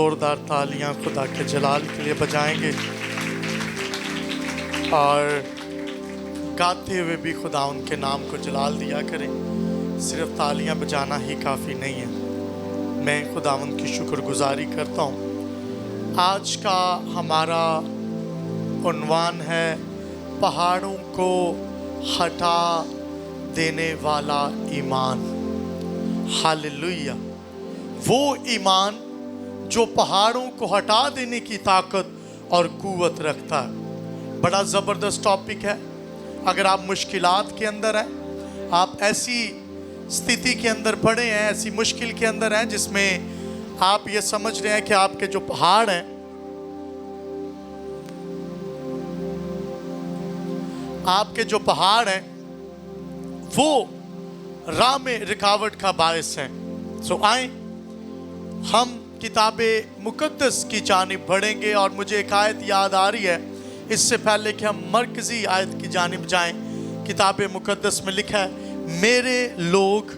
زوردار تالیاں خدا کے جلال کے لیے بجائیں گے اور گاتے ہوئے بھی خدا ان کے نام کو جلال دیا کریں. صرف تالیاں بجانا ہی کافی نہیں ہے. میں خداوند کی شکر گزاری کرتا ہوں. آج کا ہمارا عنوان ہے پہاڑوں کو ہٹا دینے والا ایمان. ہاللویا. وہ ایمان جو پہاڑوں کو ہٹا دینے کی طاقت اور قوت رکھتا ہے. بڑا زبردست ٹاپک ہے. اگر آپ مشکلات کے اندر ہیں, آپ ایسی استھتی کے اندر پڑے ہیں, ایسی مشکل کے اندر ہیں جس میں آپ یہ سمجھ رہے ہیں کہ آپ کے جو پہاڑ ہیں, آپ کے جو پہاڑ ہیں وہ راہ میں رکاوٹ کا باعث ہیں. سو آئیں ہم کتاب مقدس کی جانب بڑھیں گے. اور مجھے ایک آیت یاد آ رہی ہے اس سے پہلے کہ ہم مرکزی آیت کی جانب جائیں. کتاب مقدس میں لکھا ہے میرے لوگ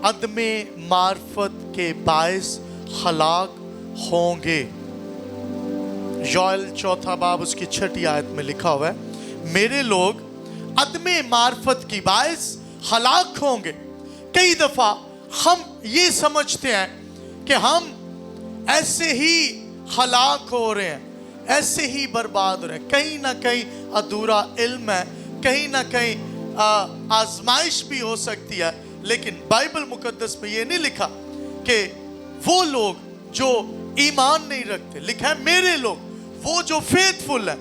عدم معرفت کے باعث ہلاک ہوں گے. یوئیل 4 باب اس کی 6 آیت میں لکھا ہوا ہے میرے لوگ عدم معرفت کی باعث ہلاک ہوں گے. کئی دفعہ ہم یہ سمجھتے ہیں کہ ہم ایسے ہی ہلاک ہو رہے ہیں, ایسے ہی برباد ہو رہے ہیں. کہیں نہ کہیں ادھورا علم ہے, کہیں نہ کہیں آزمائش بھی ہو سکتی ہے. لیکن بائبل مقدس میں یہ نہیں لکھا کہ وہ لوگ جو ایمان نہیں رکھتے, لکھا ہے میرے لوگ, وہ جو فیتھفل ہیں,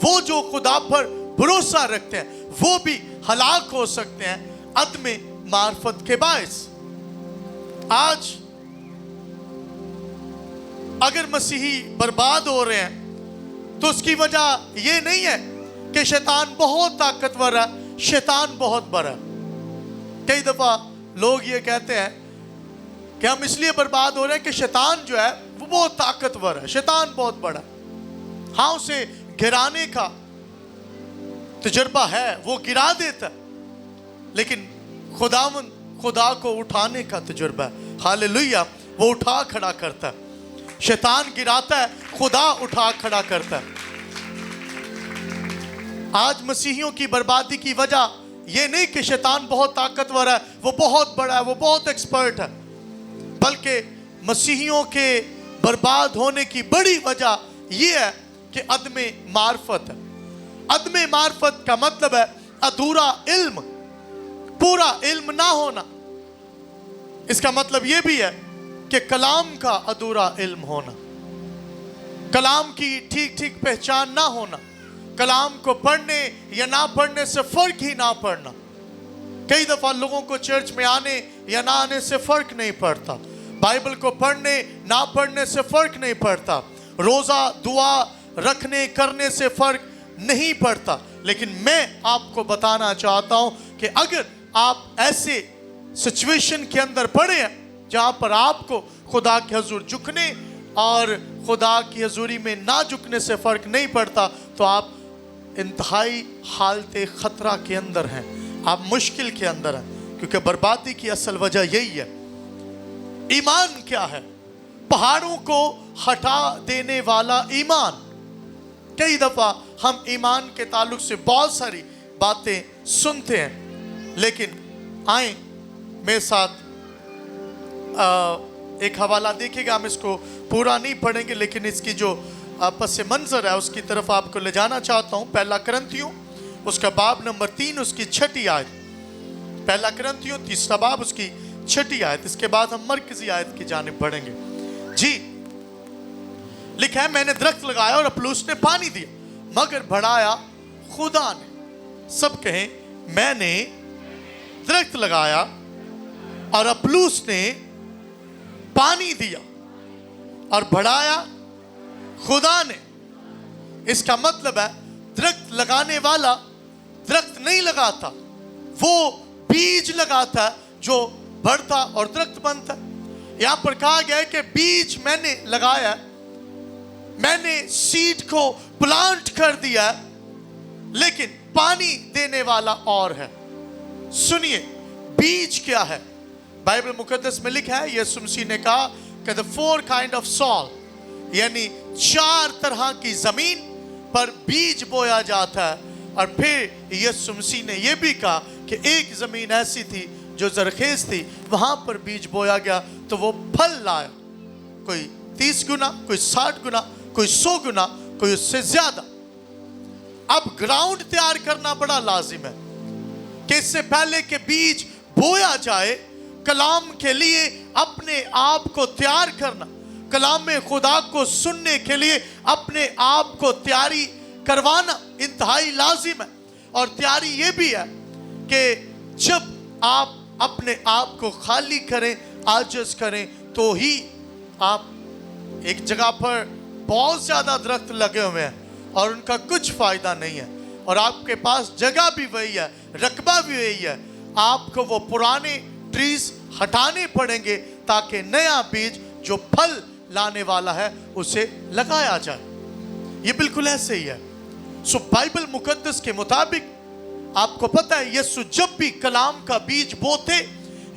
وہ جو خدا پر بھروسہ رکھتے ہیں, وہ بھی ہلاک ہو سکتے ہیں عدم معرفت کے باعث. آج اگر مسیحی برباد ہو رہے ہیں تو اس کی وجہ یہ نہیں ہے کہ شیطان بہت طاقتور ہے, شیطان بہت بڑا ہے. کئی دفعہ لوگ یہ کہتے ہیں کہ ہم اس لیے برباد ہو رہے ہیں کہ شیطان جو ہے وہ بہت طاقتور ہے, شیطان بہت بڑا ہے. ہاں اسے گرانے کا تجربہ ہے, وہ گرا دیتا ہے, لیکن خدا کو اٹھانے کا تجربہ ہے. ہاللویا. وہ اٹھا کھڑا کرتا ہے. شیطان گراتا ہے, خدا اٹھا کھڑا کرتا ہے. آج مسیحیوں کی بربادی کی وجہ یہ نہیں کہ شیطان بہت طاقتور ہے, وہ بہت بڑا ہے, وہ بہت ایکسپرٹ ہے, بلکہ مسیحیوں کے برباد ہونے کی بڑی وجہ یہ ہے کہ عدم معرفت ہے. عدم معرفت کا مطلب ہے ادھورا علم, پورا علم نہ ہونا. اس کا مطلب یہ بھی ہے کہ کلام کا ادھورا علم ہونا, کلام کی ٹھیک پہچان نہ ہونا, کلام کو پڑھنے یا نہ پڑھنے سے فرق ہی نہ پڑنا. کئی دفعہ لوگوں کو چرچ میں آنے یا نہ آنے سے فرق نہیں پڑتا, بائبل کو پڑھنے نہ پڑھنے سے فرق نہیں پڑتا, روزہ دعا رکھنے کرنے سے فرق نہیں پڑتا. لیکن میں آپ کو بتانا چاہتا ہوں کہ اگر آپ ایسے سچویشن کے اندر پڑے ہیں جہاں پر آپ کو خدا کے حضور جھکنے اور خدا کی حضوری میں نہ جھکنے سے فرق نہیں پڑتا, تو آپ انتہائی حالت خطرہ کے اندر ہیں, آپ مشکل کے اندر ہیں. کیونکہ بربادی کی اصل وجہ یہی ہے. ایمان کیا ہے؟ پہاڑوں کو ہٹا دینے والا ایمان. کئی دفعہ ہم ایمان کے تعلق سے بہت ساری باتیں سنتے ہیں, لیکن آئیں میرے ساتھ ایک حوالہ دیکھیں گا. ہم اس کو پورا نہیں پڑھیں گے, لیکن اس کی جو پس منظر ہے اس کی طرف آپ کو لے جانا چاہتا ہوں. پہلا کرنتھیوں اس کا باب نمبر 3 اس کی 6 آیت. پہلا کرنتھیوں 3 باب اس کی 6 آیت. اس کے بعد ہم مرکزی آیت کی جانب بڑھیں گے. جی لکھا ہے میں نے درخت لگایا اور اپلوس نے پانی دیا, مگر بڑھایا خدا نے. سب کہیں میں نے درخت لگایا اور اپلوس نے پانی دیا اور بڑھایا خدا نے. اس کا مطلب ہے درخت لگانے والا درخت نہیں لگاتا, وہ بیج لگاتا ہے جو بڑھتا اور درخت بنتا ہے. یہاں پر کہا گیا ہے کہ بیج میں نے لگایا, میں نے سیڈ کو پلانٹ کر دیا, لیکن پانی دینے والا اور ہے. سنیے بیج کیا ہے؟ بائبل مقدس میں لکھا ہے یسوع مسیح نے کہا کہ the 4 kind of soil, यानी 4 तरह की जमीन पर बीज बोया जाता है। और फिर यीशु मसीह ने यह भी कहा कि एक जमीन ऐसी थी जो जरखेज थी, वहां पर बीज बोया गया तो वो फल लाया, कोई 30 गुना, कोई 60 गुना, कोई 100 गुना, कोई उससे ज्यादा। अब ग्राउंड तैयार करना बड़ा लाजिम है कि इससे पहले कि बीज बोया जाए, कलाम के लिए अपने आप को तैयार करना, कलाम में खुदा को सुनने के लिए अपने आप को तैयारी करवाना इंतहाई लाजिम है। और तैयारी ये भी है कि जब आप अपने आप को खाली करें, आजिज़ करें, तो ही आप एक जगह पर बहुत ज़्यादा दरख्त लगे हुए हैं और उनका कुछ फ़ायदा नहीं है, और आपके पास जगह भी वही है, रकबा भी वही है, आपको वो पुराने ट्रीज हटाने पड़ेंगे ताकि नया बीज जो फल लाने वाला है उसे लगाया जाए। ये बिल्कुल ऐसे ही है। सो बाइबल मुकद्दस के मुताबिक आपको पता है, यीशु जब भी कलाम का बीज बोते,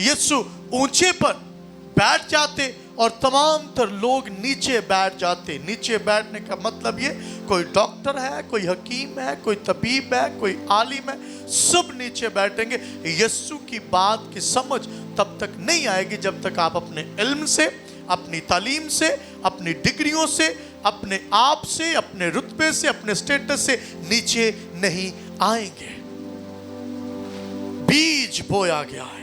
यीशु ऊंचे पर बैठ जाते और तमाम तर लोग नीचे बैठ जाते। नीचे बैठने का मतलब ये, कोई डॉक्टर है, कोई हकीम है, कोई तबीब है, कोई आलिम है, सब नीचे बैठेंगे। यीशु की बात की समझ तब तक नहीं आएगी जब तक आप अपने इल्म से, अपनी तालीम से, अपनी डिग्रियों से, अपने आप से, अपने रुतबे से, अपने स्टेटस से नीचे नहीं आएंगे। बीज बोया गया है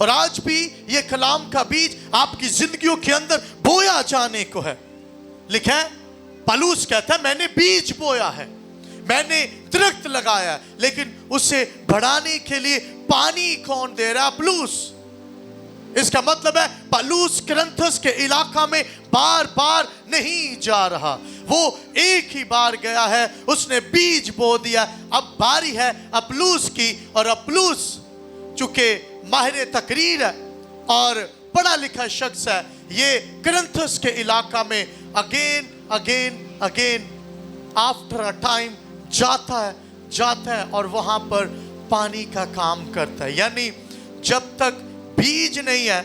और आज भी ये कलाम का बीज आपकी जिंदगियों के अंदर बोया जाने को है। लिखा है, पौलुस कहता है मैंने बीज बोया है, मैंने दरख्त लगाया है, लेकिन उसे बढ़ाने के लिए पानी कौन दे रहा है? पौलुस। इसका मतलब है पौलुस कुरिन्थुस के इलाका में बार बार नहीं जा रहा, वो एक ही बार गया है, उसने बीज बो दिया। अब बारी है अपुल्लोस की, और अपुल्लोस चूंकि माहिर तकरीर है और पढ़ा लिखा शख्स है, ये कुरिन्थुस के इलाका में अगेन आफ्टर अ टाइम जाता है और वहां पर पानी का काम करता है। यानी जब तक बीज नहीं है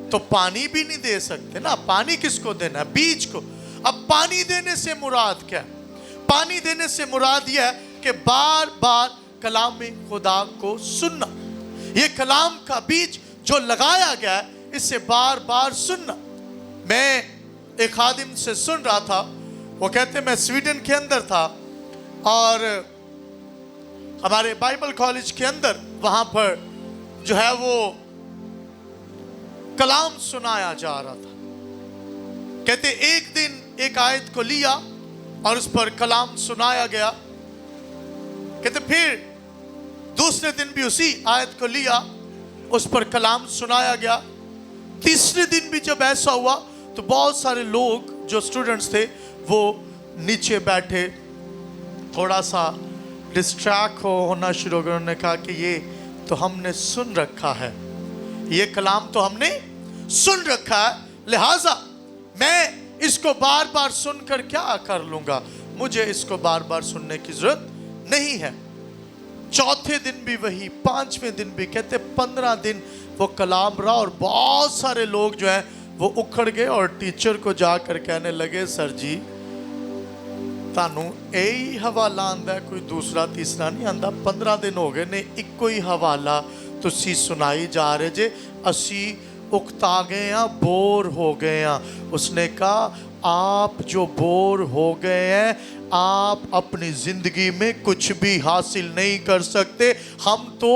तो पानी भी नहीं दे सकते ना। पानी किसको देना है? बीज को। अब पानी देने से मुराद क्या है? पानी देने से मुराद यह है कि बार बार कलाम में खुदा को सुनना। ये कलाम का बीज जो लगाया गया है, इससे बार बार सुनना। मैं एक खादिम से सुन रहा था, वो कहते मैं स्वीडन के अंदर था और हमारे बाइबल कॉलेज के अंदर वहां पर जो है वो कलाम सुनाया जा रहा था। कहते एक दिन एक आयत को लिया और उस पर कलाम सुनाया गया। कहते फिर दूसरे दिन भी उसी आयत को लिया, उस पर कलाम सुनाया गया। तीसरे दिन भी जब ऐसा हुआ तो बहुत सारे लोग जो स्टूडेंट्स थे वो नीचे बैठे, थोड़ा सा डिस्ट्रैक्ट होना शुरू हो गया। उन्होंने कहा कि ये तो हमने सुन रखा है, ये कलाम तो हमने सुन रखा है, लिहाजा मैं इसको बार बार सुनकर क्या कर लूंगा, मुझे इसको बार बार सुनने की जरूरत नहीं है। चौथे दिन भी वही, पांचवें दिन भी। कहते 15 दिन वो कलाम रहा और बहुत सारे लोग जो हैं वो उखड़ गए और टीचर को जाकर कहने लगे, सर जी तानू यही हवाला आंदा, कोई दूसरा तीसरा नहीं आंदा। 15 दिन हो गए ने इको ही हवाला तुसी सुनाई जा रहे जे, असी उकता गए हैं, बोर हो गए हैं। उसने कहा आप जो बोर हो गए हैं, आप अपनी जिंदगी में कुछ भी हासिल नहीं कर सकते। हम तो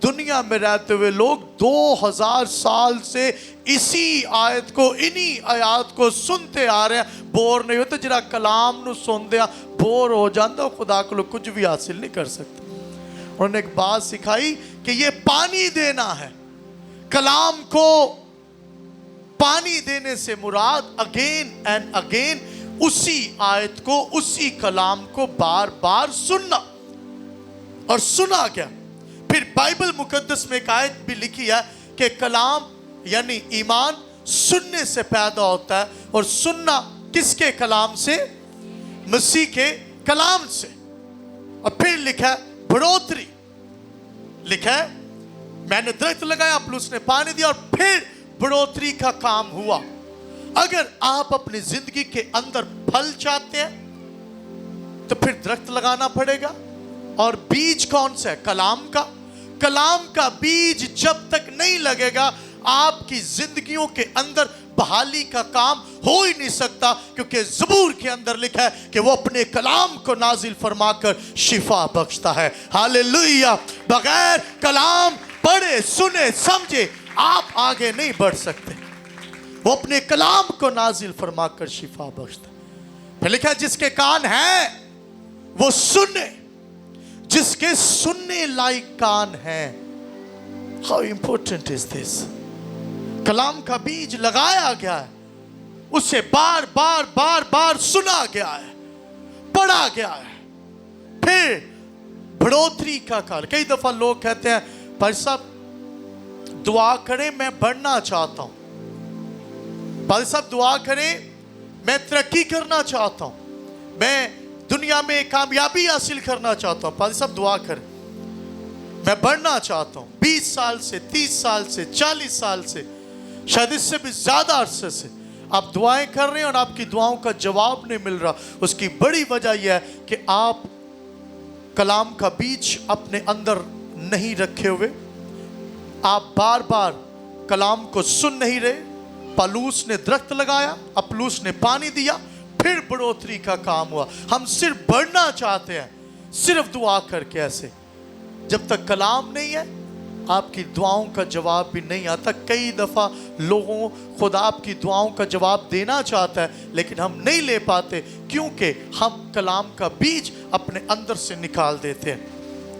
दुनिया में रहते हुए लोग 2000 साल से इसी आयत को, इन्हीं आयत को सुनते आ रहे हैं, बोर नहीं होते। जरा कलाम नू सुनते हैं बोर हो जाते, खुदा को कुछ भी हासिल नहीं कर सकते। उन्होंने एक बात सिखाई कि ये पानी देना है। कलाम को पानी देने से मुराद अगेन एंड अगेन उसी आयत को, उसी कलाम को बार बार सुनना। और सुना क्या? फिर बाइबल मुकद्दस में एक आयत भी लिखी है कि कलाम यानी ईमान सुनने से पैदा होता है, और सुनना किसके कलाम से? मसीह के कलाम से। और फिर लिखा है बढ़ोतरी। लिखा है मैंने दरख्त लगाया, पौलुस ने पानी दिया, और फिर बढ़ोतरी का काम हुआ। अगर आप अपनी जिंदगी के अंदर फल चाहते हैं तो फिर दरख्त लगाना पड़ेगा। और बीज कौन सा है? कलाम का। कलाम का बीज जब तक नहीं लगेगा आपकी जिंदगियों के अंदर बहाली का काम हो ही नहीं सकता, क्योंकि ज़बूर के अंदर लिखा है कि वो अपने कलाम को नाजिल फरमाकर शिफा बख्शता है। हालेलुया। बगैर कलाम पढ़े सुने समझे आप आगे नहीं बढ़ सकते। वो अपने कलाम को नाजिल फरमाकर शिफा बख्शता है। फिर लिखा है जिसके कान हैं वो सुने, जिसके सुनने लायक कान है। How important is this. कलाम का बीज लगाया गया है, उसे बार बार बार बार सुना गया है, पढ़ा गया है, फिर बढ़ोतरी का कार्य। कई दफा लोग कहते हैं भाई साहब दुआ करें मैं बढ़ना चाहता हूं, भाई साहब दुआ करें मैं तरक्की करना चाहता हूं, मैं दुनिया में कामयाबी हासिल करना चाहता हूं। भाई साहब दुआ करें मैं बढ़ना चाहता हूं। 20 साल से 30 साल से 40 साल से शायद इससे भी ज्यादा अरसे से आप दुआएं कर रहे हैं और आपकी दुआओं का जवाब नहीं मिल रहा। उसकी बड़ी वजह यह है कि आप कलाम का बीज अपने अंदर नहीं रखे हुए, आप बार बार कलाम को सुन नहीं रहे। पलूस ने दरख्त लगाया, अपलूस ने पानी दिया, फिर बढ़ोतरी का काम हुआ। हम सिर्फ बढ़ना चाहते हैं सिर्फ दुआ करके। ऐसे जब तक कलाम नहीं है आपकी दुआओं का जवाब भी नहीं आता। कई दफ़ा लोगों खुदा आपकी दुआओं का जवाब देना चाहता है लेकिन हम नहीं ले पाते, क्योंकि हम कलाम का बीज अपने अंदर से निकाल देते हैं।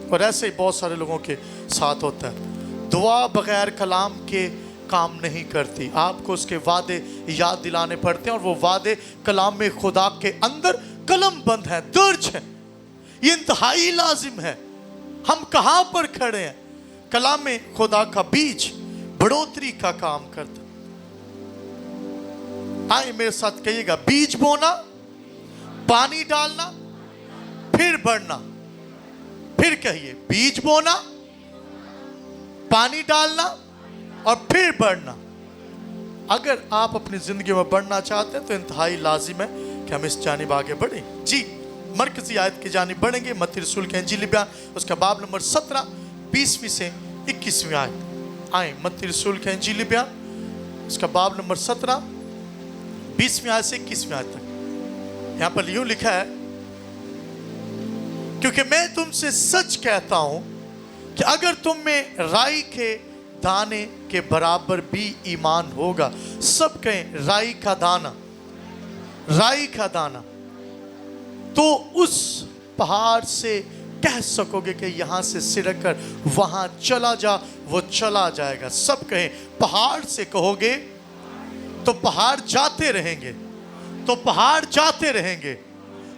और ऐसे ही बहुत सारे लोगों के साथ होता है। दुआ बगैर कलाम के काम नहीं करती। आपको उसके वादे याद दिलाने पड़ते हैं और वो वादे कलाम में खुदा के अंदर कलम बंद है, दर्ज है। ये इंतहाई लाजिम है। हम कहां पर खड़े हैं? कलाम में खुदा का बीज बढ़ोतरी का काम करता। आए मेरे साथ कहिएगा, बीज बोना, पानी डालना, फिर बढ़ना। फिर कहिए, बीज बोना, पानी डालना और फिर बढ़ना। अगर आप अपनी जिंदगी में बढ़ना चाहते हैं तो इंतहाई लाजिम है कि हम इस जानिब आगे बढ़ें। जी, मरकजी आयत की जानिब बढ़ेंगे। मत्ती रसूल के इंजील बयान उसका बाब नंबर 17 20वीं से 21वीं आयत। आए मत्ती रसूल के इंजील बयान उसका बाब नंबर 17 20वीं आयत से 21वीं आयत तक। यहां पर यूं लिखा है, क्योंकि मैं तुमसे सच कहता हूं कि अगर तुम में राई के दाने के बराबर भी ईमान होगा, सब कहें राई का दाना, राई का दाना, तो उस पहाड़ से कह सकोगे कि यहां से सिरक कर वहां चला जा, वो चला जाएगा। सब कहें, पहाड़ से कहोगे तो पहाड़ जाते रहेंगे, तो पहाड़ जाते रहेंगे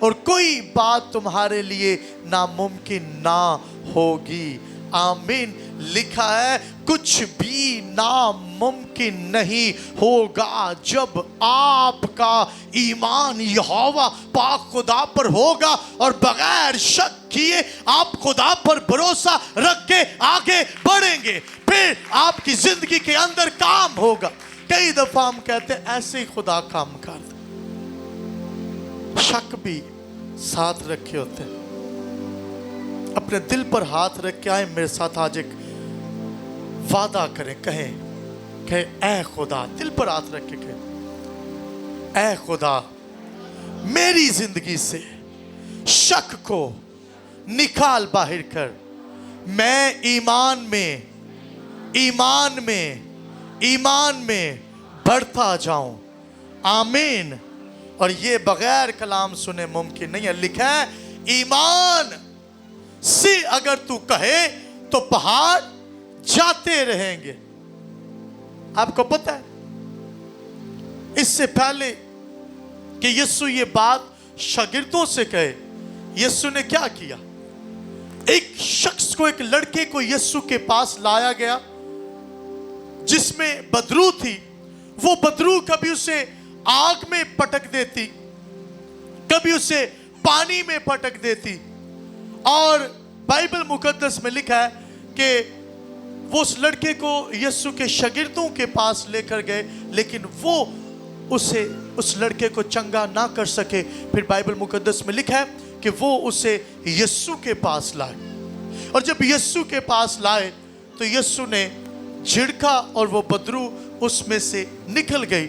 और कोई बात तुम्हारे लिए नामुमकिन ना होगी। आमीन। लिखा है कुछ भी नामुमकिन नहीं होगा जब आपका ईमान यहोवा पाक खुदा पर होगा और बगैर शक किए आप खुदा पर भरोसा रख के आगे बढ़ेंगे, फिर आपकी जिंदगी के अंदर काम होगा। कई दफा हम कहते हैं ऐसे ही खुदा काम कर, शक भी साथ रखे होते हैं। अपने दिल पर हाथ रख के आए, मेरे साथ आज एक वादा करें, कहें ऐ खुदा, दिल पर हाथ रख के कहें, ऐ खुदा मेरी जिंदगी से शक को निकाल बाहर कर, मैं ईमान में बढ़ता जाऊं। आमीन। और ये बगैर कलाम सुने मुमकिन नहीं है। लिखा है ईमान से अगर तू कहे तो पहाड़ जाते रहेंगे। आपको पता है इससे पहले कि यीशु ये बात शागिर्दों से कहे, यीशु ने क्या किया? एक शख्स को, एक लड़के को यीशु के पास लाया गया जिसमें बदरू थी। वो बदरू कभी उसे आग में पटक देती, कभी उसे पानी में पटक देती। और बाइबल मुकद्दस में लिखा है कि वो उस लड़के को यीशु के शागिर्दों के पास लेकर गए, लेकिन वो उसे उस लड़के को चंगा ना कर सके, फिर बाइबल मुकद्दस में लिखा है कि वो उसे यीशु के पास लाए, और जब यीशु के पास लाए तो यीशु ने झिड़का और वो बदरू उसमें से निकल गई।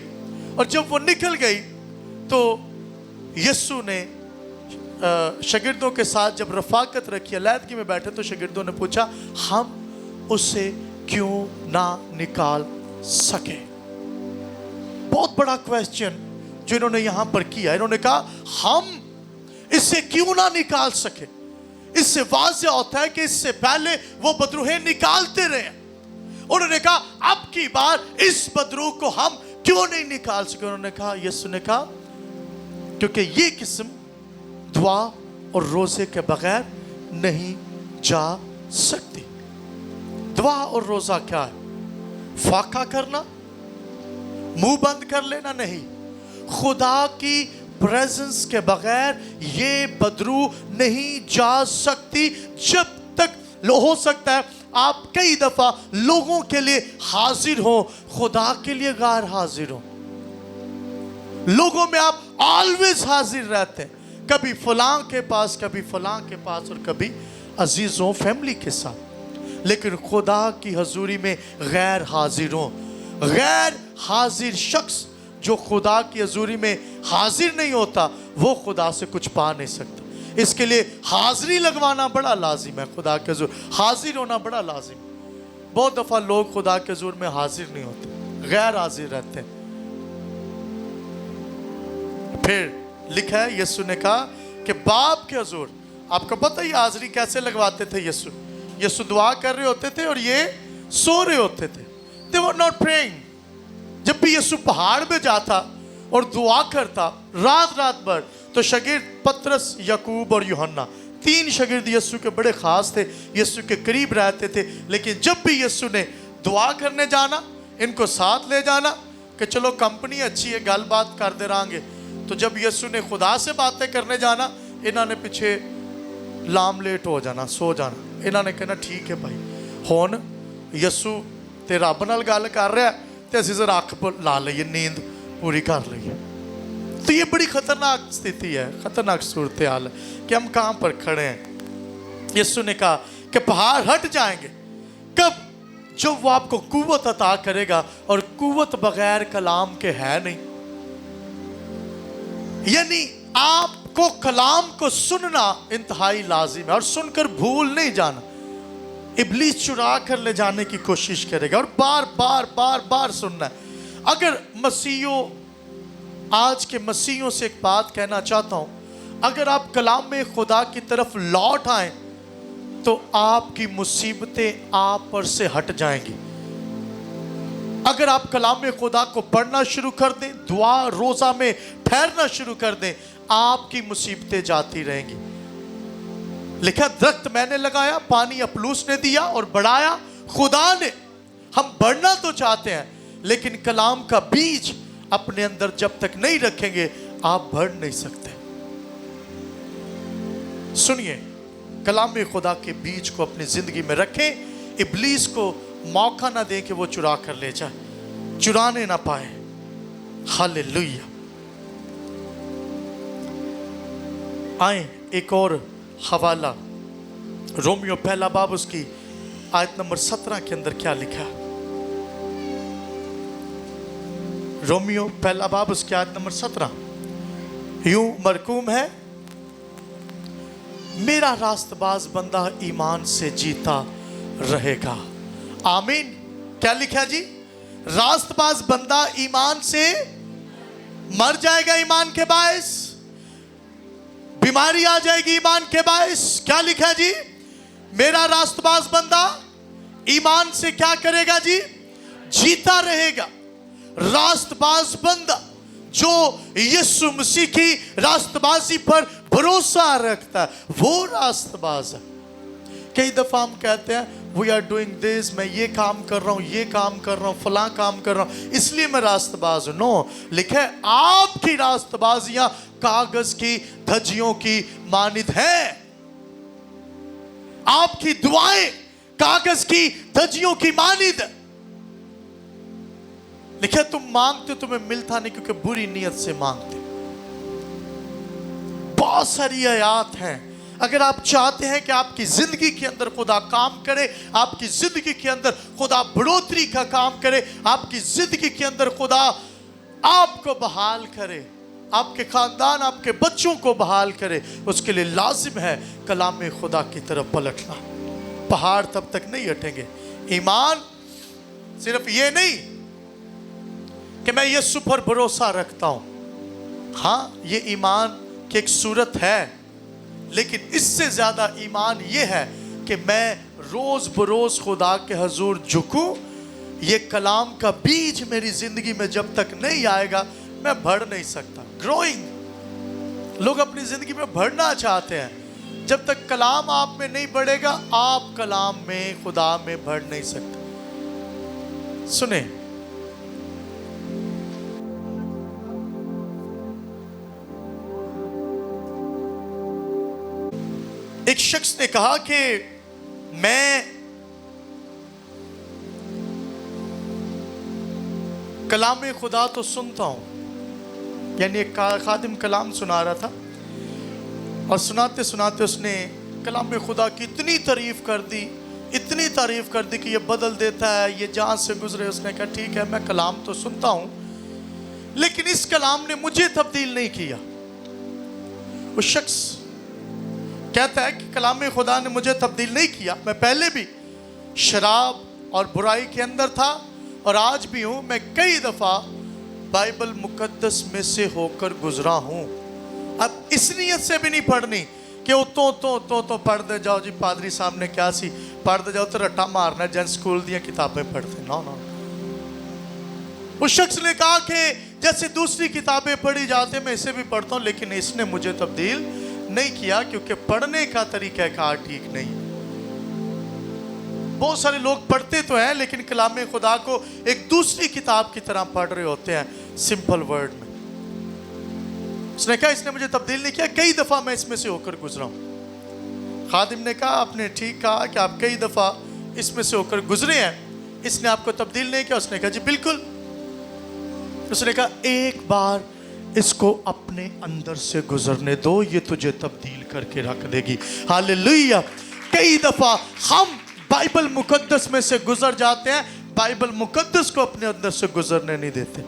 और जब वो निकल गई तो यीशु ने शागिर्दों के साथ जब रफाकत रखी, अलैदगी में बैठे, तो शागिर्दों ने पूछा हम उसे क्यों ना निकाल सके। बहुत बड़ा क्वेश्चन जो इन्होंने यहां पर किया। इन्होंने कहा हम इसे क्यों ना निकाल सके। इससे वाज़ेह होता है कि इससे पहले वो बदरूहें निकालते रहे। उन्होंने कहा अब की बार इस बदरूह को हम क्यों नहीं निकाल सके। उन्होंने कहा, यीशु ने कहा क्योंकि ये किस्म दुआ और रोजे के बगैर नहीं जा सकती। दुआ और रोजा क्या है? फाका करना, मुंह बंद कर लेना नहीं। खुदा की प्रेजेंस के बगैर ये बदरू नहीं जा सकती। जब तक हो सकता है आप कई दफा लोगों के लिए हाजिर हो, खुदा के लिए गैर हाजिर हो। लोगों में आप ऑलवेज हाजिर रहते हैं, कभी फलां के पास, कभी फलां के पास, और कभी अजीजों फैमिली के साथ, लेकिन खुदा की हजूरी में गैर हाजिर हो। गैर हाजिर शख्स जो खुदा की हजूरी में हाजिर नहीं होता, वो खुदा से कुछ पा नहीं सकता। इसके लिए हाजिरी लगवाना बड़ा लाजिम है। खुदा के हजूर हाजिर होना बड़ा लाजिम। बहुत दफा लोग खुदा के हजूर में हाजिर नहीं होते, गैर हाजिर रहते हैं। फिर लिखा है, यीशु ने कहा कि बाप के हजूर, आपको पता ही हाजिरी कैसे लगवाते थे। यीशु दुआ कर रहे होते थे और ये सो रहे होते थे। They were not praying। जब भी यीशु पहाड़ पे जाता और दुआ करता रात रात भर, तो शागिर्द पतरस, याकूब और यूहन्ना, तीन शागिर्द यीशु के बड़े खास थे, यीशु के करीब रहते थे। लेकिन जब भी यीशु ने दुआ करने जाना, इनको साथ ले जाना कि चलो कंपनी अच्छी है, गल बात करते रहेंगे। तो जब यीशु ने खुदा से बातें करने जाना, इन्होंने पीछे लाम लेट हो जाना, सो जाना। इन्होंने कहना ठीक है भाई, हुण यीशु ते रब नाल गल कर रहा है ते असीं जरा अख ला लईए, नींद पूरी कर लईए। तो ये बड़ी खतरनाक स्थिति है, खतरनाक सूरत हाल है कि हम कहाँ पर खड़े हैं। यीशु ने कहा कि पहाड़ हट जाएंगे कब? जब वो आपको कुव्वत अता करेगा, और कुव्वत बगैर कलाम के है नहीं। यानी आपको कलाम को सुनना इंतहाई लाजिम है, और सुनकर भूल नहीं जाना। इब्लीस चुरा कर ले जाने की कोशिश करेगा, और बार बार बार बार सुनना है। अगर मसीहों, आज के मसीहों से एक बात कहना चाहता हूं, अगर आप कलाम में खुदा की तरफ लौट आए तो आपकी मुसीबतें आप पर से हट जाएंगी। अगर आप कलाम में खुदा को पढ़ना शुरू कर दें, दुआ रोजा में ठहरना शुरू कर दें, आपकी मुसीबतें जाती रहेंगी। लिखा, दरख्त मैंने लगाया, पानी अपलूस ने दिया और बढ़ाया खुदा ने। हम बढ़ना तो चाहते हैं, लेकिन कलाम का बीज अपने अंदर जब तक नहीं रखेंगे, आप बढ़ नहीं सकते। सुनिए, कलाम में खुदा के बीज को अपनी जिंदगी में रखें। इब्लीस को मौका ना दें कि वो चुरा कर ले जाए, चुराने ना पाए। हालेलुया। आए एक और हवाला, रोमियो पहला बाब उसकी आयत नंबर 17 के अंदर क्या लिखा है। रोमियो पहला बाब उसकी आयत नंबर 17 यूं मरकूम है, मेरा रास्तबाज बंदा ईमान से जीता रहेगा। आमीन। क्या लिखा जी? रास्तबाज बंदा ईमान से मर जाएगा, ईमान के बायस बीमारी आ जाएगी, ईमान के बायस। क्या लिखा जी? मेरा रास्तबाज बंदा ईमान से क्या करेगा जी? जीता रहेगा। रास्तबाज बंदा जो यीशु मसीह की रास्तबाजी पर भरोसा रखता है, वो रास्तबाज है। कई दफा हम कहते हैं वी आर डूइंग दिस, मैं ये काम कर रहा हूं, ये काम कर रहा हूं, फलां काम कर रहा हूं, इसलिए मैं रास्तबाज हूं। नो, लिखा है आपकी रास्तबाजियां कागज की धज्जियों की मानिद हैं। आपकी दुआएं कागज की धज्जियों की मानिद। देखिए, तुम मांगते तुम्हें मिलता नहीं क्योंकि बुरी नीयत से मांगते। बहुत सारी आयत हैं। अगर आप चाहते हैं कि आपकी जिंदगी के अंदर खुदा काम करे, आपकी जिंदगी के अंदर खुदा बढ़ोतरी का काम करे, आपकी जिंदगी के अंदर खुदा आपको बहाल करे, आपके खानदान, आपके बच्चों को बहाल करे, उसके लिए लाजिम है कलाम खुदा की तरफ पलटना। पहाड़ तब तक नहीं हटेंगे। ईमान सिर्फ ये नहीं कि मैं यीशु पर भरोसा रखता हूं। हाँ, ये ईमान की एक सूरत है, लेकिन इससे ज्यादा ईमान ये है कि मैं रोज बरोज खुदा के हजूर झुकूं। ये कलाम का बीज मेरी जिंदगी में जब तक नहीं आएगा मैं बढ़ नहीं सकता। ग्रोइंग, लोग अपनी जिंदगी में बढ़ना चाहते हैं, जब तक कलाम आप में नहीं बढ़ेगा आप कलाम में, खुदा में बढ़ नहीं सकते। सुने, एक शख्स ने कहा कि मैं कलाम खुदा तो सुनता हूं, यानी एक खादिम कलाम सुना रहा था और सुनाते सुनाते उसने कलाम खुदा की इतनी तारीफ कर दी, इतनी तारीफ कर दी कि ये बदल देता है, ये जान से गुजरे। उसने कहा ठीक है, मैं कलाम तो सुनता हूं, लेकिन इस कलाम ने मुझे तब्दील नहीं किया। वो शख्स कहता है कि कलाम खुदा ने मुझे तब्दील नहीं किया। मैं पहले भी शराब और बुराई के अंदर था और आज भी हूँ। मैं कई दफ़ा बाइबल मुकद्दस में से होकर गुजरा हूँ। अब इस नीयत से भी नहीं पढ़नी कि वो तो पढ़ दे जाओ जी, पादरी साहब ने क्या सी पढ़ दे जाओ तो रट्टा मारना, जन स्कूल दी किताबें पढ़ते। नो नो, उस शख्स ने कहा कि जैसे दूसरी किताबें पढ़ी जाते मैं इसे भी पढ़ता हूँ, लेकिन इसने मुझे तब्दील नहीं किया क्योंकि पढ़ने का तरीका कार ठीक नहीं। बहुत सारे लोग पढ़ते तो हैं लेकिन कलाम खुदा को एक दूसरी किताब की तरह पढ़ रहे होते हैं, सिंपल वर्ड में। उसने कहा इसने मुझे तब्दील नहीं किया, कई दफा मैं इसमें से होकर गुजरा हूं। खादिम ने कहा आपने ठीक कहा कि आप कई दफा इसमें से होकर गुजरे हैं, इसने आपको तब्दील नहीं किया। उसने कहा जी बिल्कुल। उसने कहा एक बार इसको अपने अंदर से गुजरने दो, ये तुझे तब्दील करके रख देगी। हालेलुया। कई दफा हम बाइबल मुकद्दस में से गुजर जाते हैं, बाइबल मुकद्दस को अपने अंदर से गुजरने नहीं देते।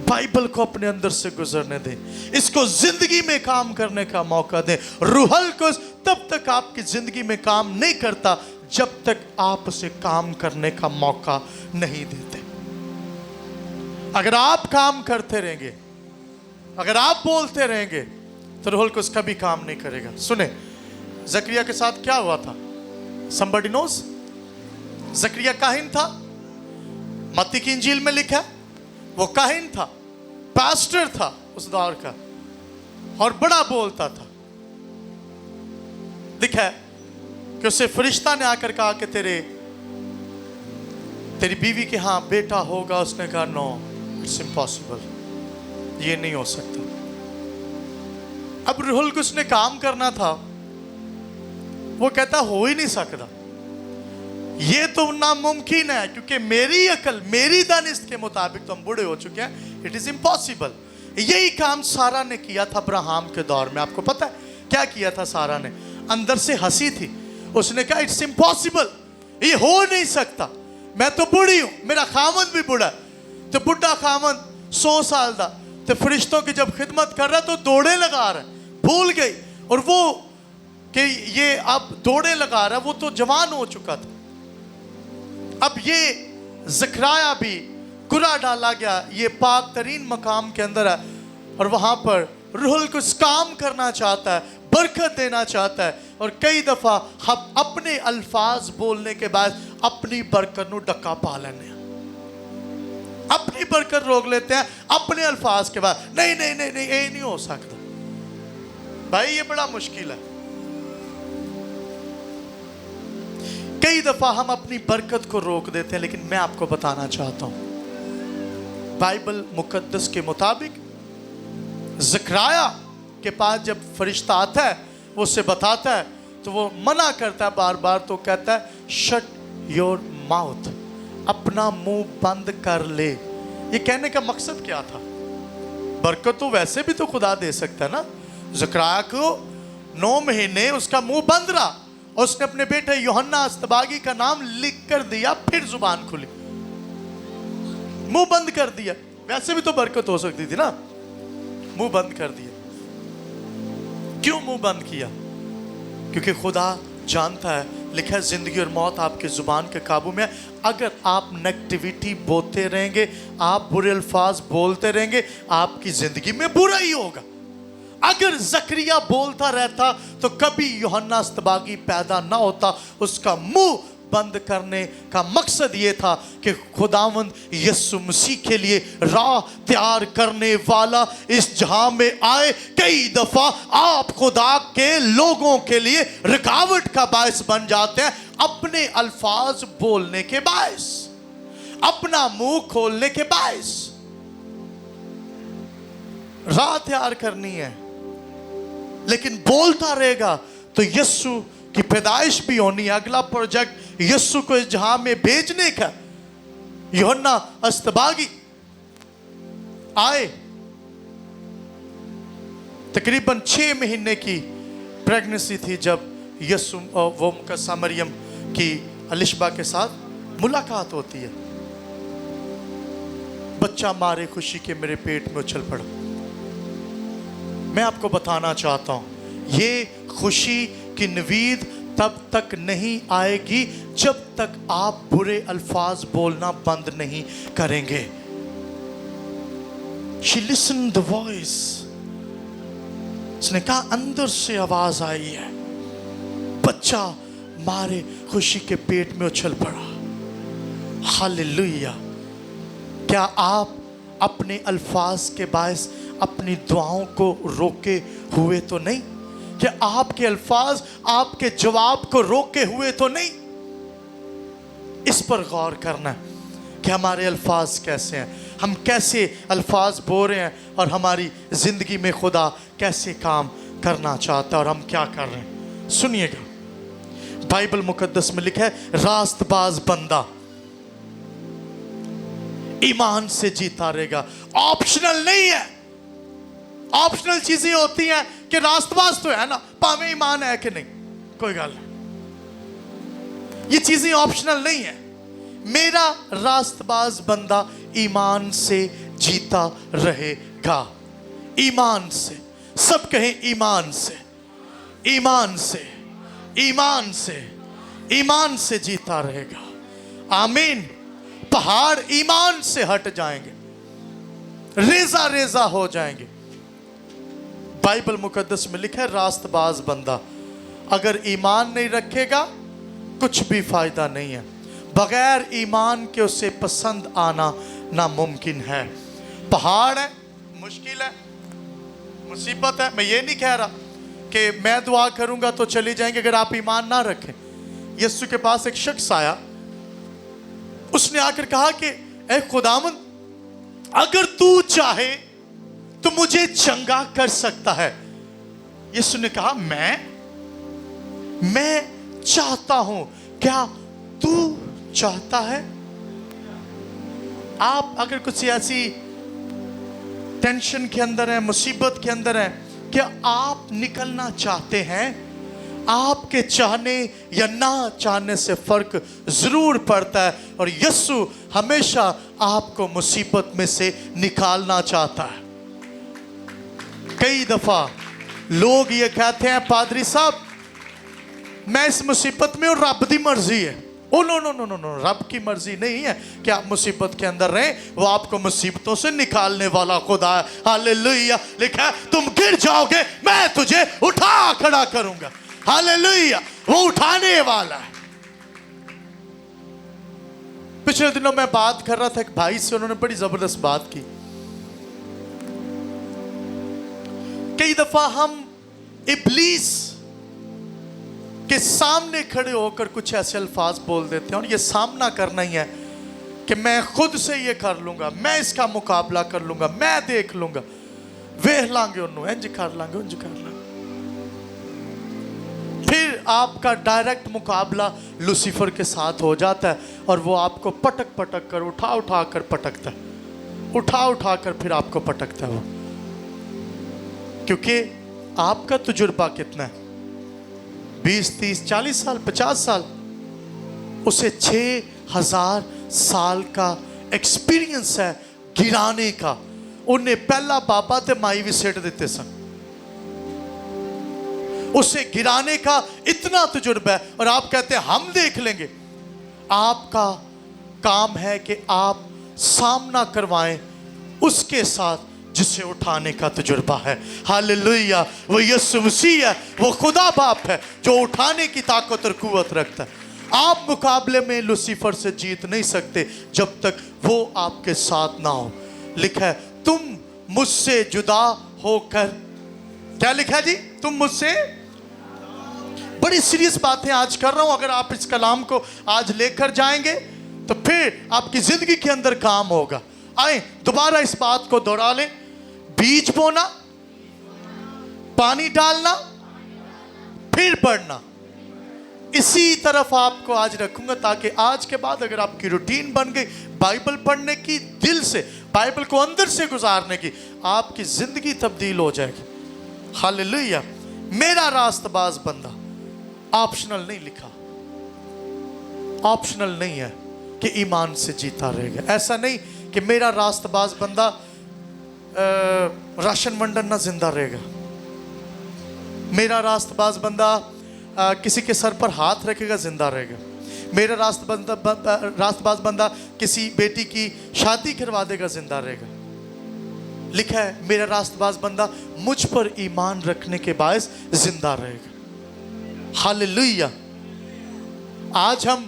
बाइबल को अपने अंदर से गुजरने दें, इसको जिंदगी में काम करने का मौका दें। रूहुल कुद्स तब तक आपकी जिंदगी में काम नहीं करता जब तक आप उसे काम करने का मौका नहीं देते। अगर आप काम करते रहेंगे, अगर आप बोलते रहेंगे तो रूहुल कुद्स कभी काम नहीं करेगा। सुने, जकरिया के साथ क्या हुआ था? Somebody knows? जकरिया काहिन था, मत्ती की इंजील में लिखा है वो काहिन था, पास्टर था उस दौर का और बड़ा बोलता था। लिखा है कि उसे फरिश्ता ने आकर कहा कि तेरी बीवी के हाँ बेटा होगा। उसने कहा नो, इट्स इम्पॉसिबल, ये नहीं हो सकता। अब रूहुल कुद्स ने काम करना था, वो कहता हो ही नहीं सकता, ये तो नामुमकिन है क्योंकि मेरी अकल, मेरी दानिश के मुताबिक तो हम बूढ़े हो चुके हैं, इट इज इम्पॉसिबल। यही काम सारा ने किया था अब्राहम के दौर में। आपको पता है क्या किया था सारा ने? अंदर से हंसी थी, उसने कहा इट्स इम्पॉसिबल, ये हो नहीं सकता, मैं तो बूढ़ी हूं, मेरा खामद भी बूढ़ा। तो बुढ़ा खामद 100 साल का, तो फरिश्तों की जब खिदमत कर रहा तो दौड़े लगा रहा, भूल गई और वो कि ये अब दौड़े लगा रहा, वो तो जवान हो चुका था। अब ये ज़करिया भी कुरा डाला गया, ये पाक तरीन मकाम के अंदर है और वहां पर रूहुल कुद्स काम करना चाहता है, बरकत देना चाहता है। और कई दफा हम अपने अल्फाज बोलने के बाद अपनी बरकत नू डका पा लेने, अपनी बरकत रोक लेते हैं अपने अल्फाज के बाद। नहीं नहीं नहीं नहीं, ये नहीं हो सकता भाई, ये बड़ा मुश्किल है। कई दफा हम अपनी बरकत को रोक देते हैं, लेकिन मैं आपको बताना चाहता हूं बाइबल मुकद्दस के मुताबिक ज़करिया के पास जब फरिश्ता आता है, वो उसे बताता है तो वो मना करता है बार बार, तो कहता है शट योर माउथ, अपना मुंह बंद कर ले। ये कहने का मकसद क्या था? बरकत तो वैसे भी तो खुदा दे सकता है ना। ज़करिया को 9 महीने उसका मुंह बंद रहा और उसने अपने बेटे यूहन्ना अस्तबागी का नाम लिख कर दिया, फिर जुबान खुली। मुंह बंद कर दिया, वैसे भी तो बरकत हो सकती थी ना, मुंह बंद कर दिया। क्यों मुंह बंद किया? क्योंकि खुदा जानता है, लिखा है जिंदगी और मौत आपके जुबान के काबू में है। अगर आप नेगेटिविटी बोलते रहेंगे, आप बुरे अल्फाज बोलते रहेंगे, आपकी जिंदगी में बुरा ही होगा। अगर ज़करिया बोलता रहता तो कभी यूहन्ना अस्तबागी पैदा ना होता। उसका मुंह बंद करने का मकसद ये था कि खुदावंद यीशु मसीह के लिए राह तैयार करने वाला इस जहां में आए। कई दफा आप खुदा के लोगों के लिए रुकावट का बायस बन जाते हैं, अपने अल्फाज बोलने के बायस, अपना मुंह खोलने के बायस। राह तैयार करनी है, लेकिन बोलता रहेगा तो यीशु की पैदाइश भी होनी है। अगला प्रोजेक्ट यीशु को इस जहां में भेजने का। यूहन्ना अस्तबागी आए, तकरीबन 6 महीने की प्रेगनेंसी थी जब यीशु वो मुकद्दसा मरियम की अलिशबा के साथ मुलाकात होती है। बच्चा मारे खुशी के मेरे पेट में उछल पड़ा। मैं आपको बताना चाहता हूं, ये खुशी की नवीद तब तक नहीं आएगी जब तक आप बुरे अल्फाज बोलना बंद नहीं करेंगे। She listened the voice. उसने कहा अंदर से आवाज आई है। बच्चा मारे खुशी के पेट में उछल पड़ा। हालेलुया। क्या आप अपने अल्फाज के बायस अपनी दुआओं को रोके हुए तो नहीं? क्या आपके अल्फाज आपके जवाब को रोके हुए तो नहीं? इस पर गौर करना है कि हमारे अल्फाज कैसे हैं, हम कैसे अल्फाज बोल रहे हैं और हमारी जिंदगी में खुदा कैसे काम करना चाहता है और हम क्या कर रहे हैं। सुनिएगा, बाइबल मुकद्दस में लिखा है रास्तबाज बंदा ईमान से जीता रहेगा। ऑप्शनल नहीं है। ऑप्शनल चीजें होती हैं कि रास्तबाज तो है ना, पावे ईमान है कि नहीं, कोई गल नहीं। ये चीजें ऑप्शनल नहीं है। मेरा रास्तबाज बंदा ईमान से जीता रहेगा। ईमान से, सब कहें ईमान से, ईमान से, ईमान से, ईमान से जीता रहेगा। आमीन। पहाड़ ईमान से हट जाएंगे, रेजा रेजा हो जाएंगे। बाइबल मुकद्दस में लिखा है रास्तबाज बंदा अगर ईमान नहीं रखेगा कुछ भी फायदा नहीं है। बगैर ईमान के उसे पसंद आना नामुमकिन है। पहाड़ है, मुश्किल है, मुसीबत है। मैं ये नहीं कह रहा कि मैं दुआ करूंगा तो चली जाएंगे अगर आप ईमान ना रखें। यीशु के पास एक शख्स आया, उसने आकर कहा कि ऐ खुदावंद, अगर तू चाहे तो मुझे चंगा कर सकता है। यीशु ने कहा मैं चाहता हूं, क्या तू चाहता है? आप अगर कुछ ऐसी टेंशन के अंदर है, मुसीबत के अंदर है, क्या आप निकलना चाहते हैं? आपके चाहने या ना चाहने से फर्क जरूर पड़ता है और यीशु हमेशा आपको मुसीबत में से निकालना चाहता है। कई दफा लोग ये कहते हैं पादरी साहब मैं इस मुसीबत में और रब की मर्जी है। Oh no no no no no, रब की मर्जी नहीं है कि आप मुसीबत के अंदर रहें, वो आपको मुसीबतों से निकालने वाला खुदा है। हालेलुया। लिखा है तुम गिर जाओगे मैं तुझे उठा खड़ा करूंगा। हालेलुया। वो उठाने वाला है। पिछले दिनों मैं बात कर रहा था एक भाई से, उन्होंने बड़ी जबरदस्त बात की। कई दफा हम इब्लीस के सामने खड़े होकर कुछ ऐसे अल्फाज बोल देते हैं और ये सामना करना ही है कि मैं खुद से ये कर लूंगा, मैं इसका मुकाबला कर लूंगा, मैं देख लूंगा, वेख लांगे उन्होंने, इंज कर लांगे, उंज कर लांगे। फिर آپ کا ڈائریکٹ مقابلہ لوسیفر کے ساتھ ہو جاتا ہے اور وہ آپ کو پٹک پٹک کر اٹھا کر پٹکتا ہے، اٹھا کر پھر آپ کو پٹکتا ہے وہ، کیونکہ آپ کا تجربہ کتنا ہے؟ 20 30 40 سال 50 سال، اسے 6000 سال کا ایکسپیرینس ہے گرانے کا. انہیں پہلا بابا تے مائی بھی سیٹ دیتے سن، اسے گرانے کا اتنا تجربہ ہے، اور آپ کہتے ہیں ہم دیکھ لیں گے. آپ کا کام ہے کہ آپ سامنا کروائیں اس کے ساتھ جسے اٹھانے کا تجربہ ہے. ہاللیلویہ. وہ یسوع مسیح ہے، وہ خدا باپ ہے جو اٹھانے کی طاقت اور قوت رکھتا ہے. آپ مقابلے میں لوسیفر سے جیت نہیں سکتے جب تک وہ آپ کے ساتھ نہ ہو. لکھا ہے تم مجھ سے جدا ہو کر، کیا لکھا ہے جی؟ تم مجھ سے، بڑی سیریس باتیں آج کر رہا ہوں. اگر آپ اس کلام کو آج لے کر جائیں گے تو پھر آپ کی زندگی کے اندر کام ہوگا. آئیں دوبارہ اس بات کو دوہرا لیں. بیج بونا، پانی ڈالنا، پھر بڑھنا. اسی طرف آپ کو آج رکھوں گا تاکہ آج کے بعد اگر آپ کی روٹین بن گئی بائبل پڑھنے کی، دل سے بائبل کو اندر سے گزارنے کی، آپ کی زندگی تبدیل ہو جائے گی. ہاللیلویہ. میرا راست باز بندہ آپشنل نہیں لکھا، آپشنل نہیں ہے کہ ایمان سے جیتا رہے گا. ایسا نہیں کہ میرا راست باز بندہ راشن ونڈن نہ زندہ رہے گا، میرا راست باز بندہ کسی کے سر پر ہاتھ رکھے گا زندہ رہے گا، میرا راست باز بندہ کسی بیٹی کی شادی کروا دے گا زندہ رہے گا. لکھا ہے میرا راست باز بندہ مجھ پر ایمان رکھنے کے باعث زندہ رہے گا. ہاللیلویہ. آج ہم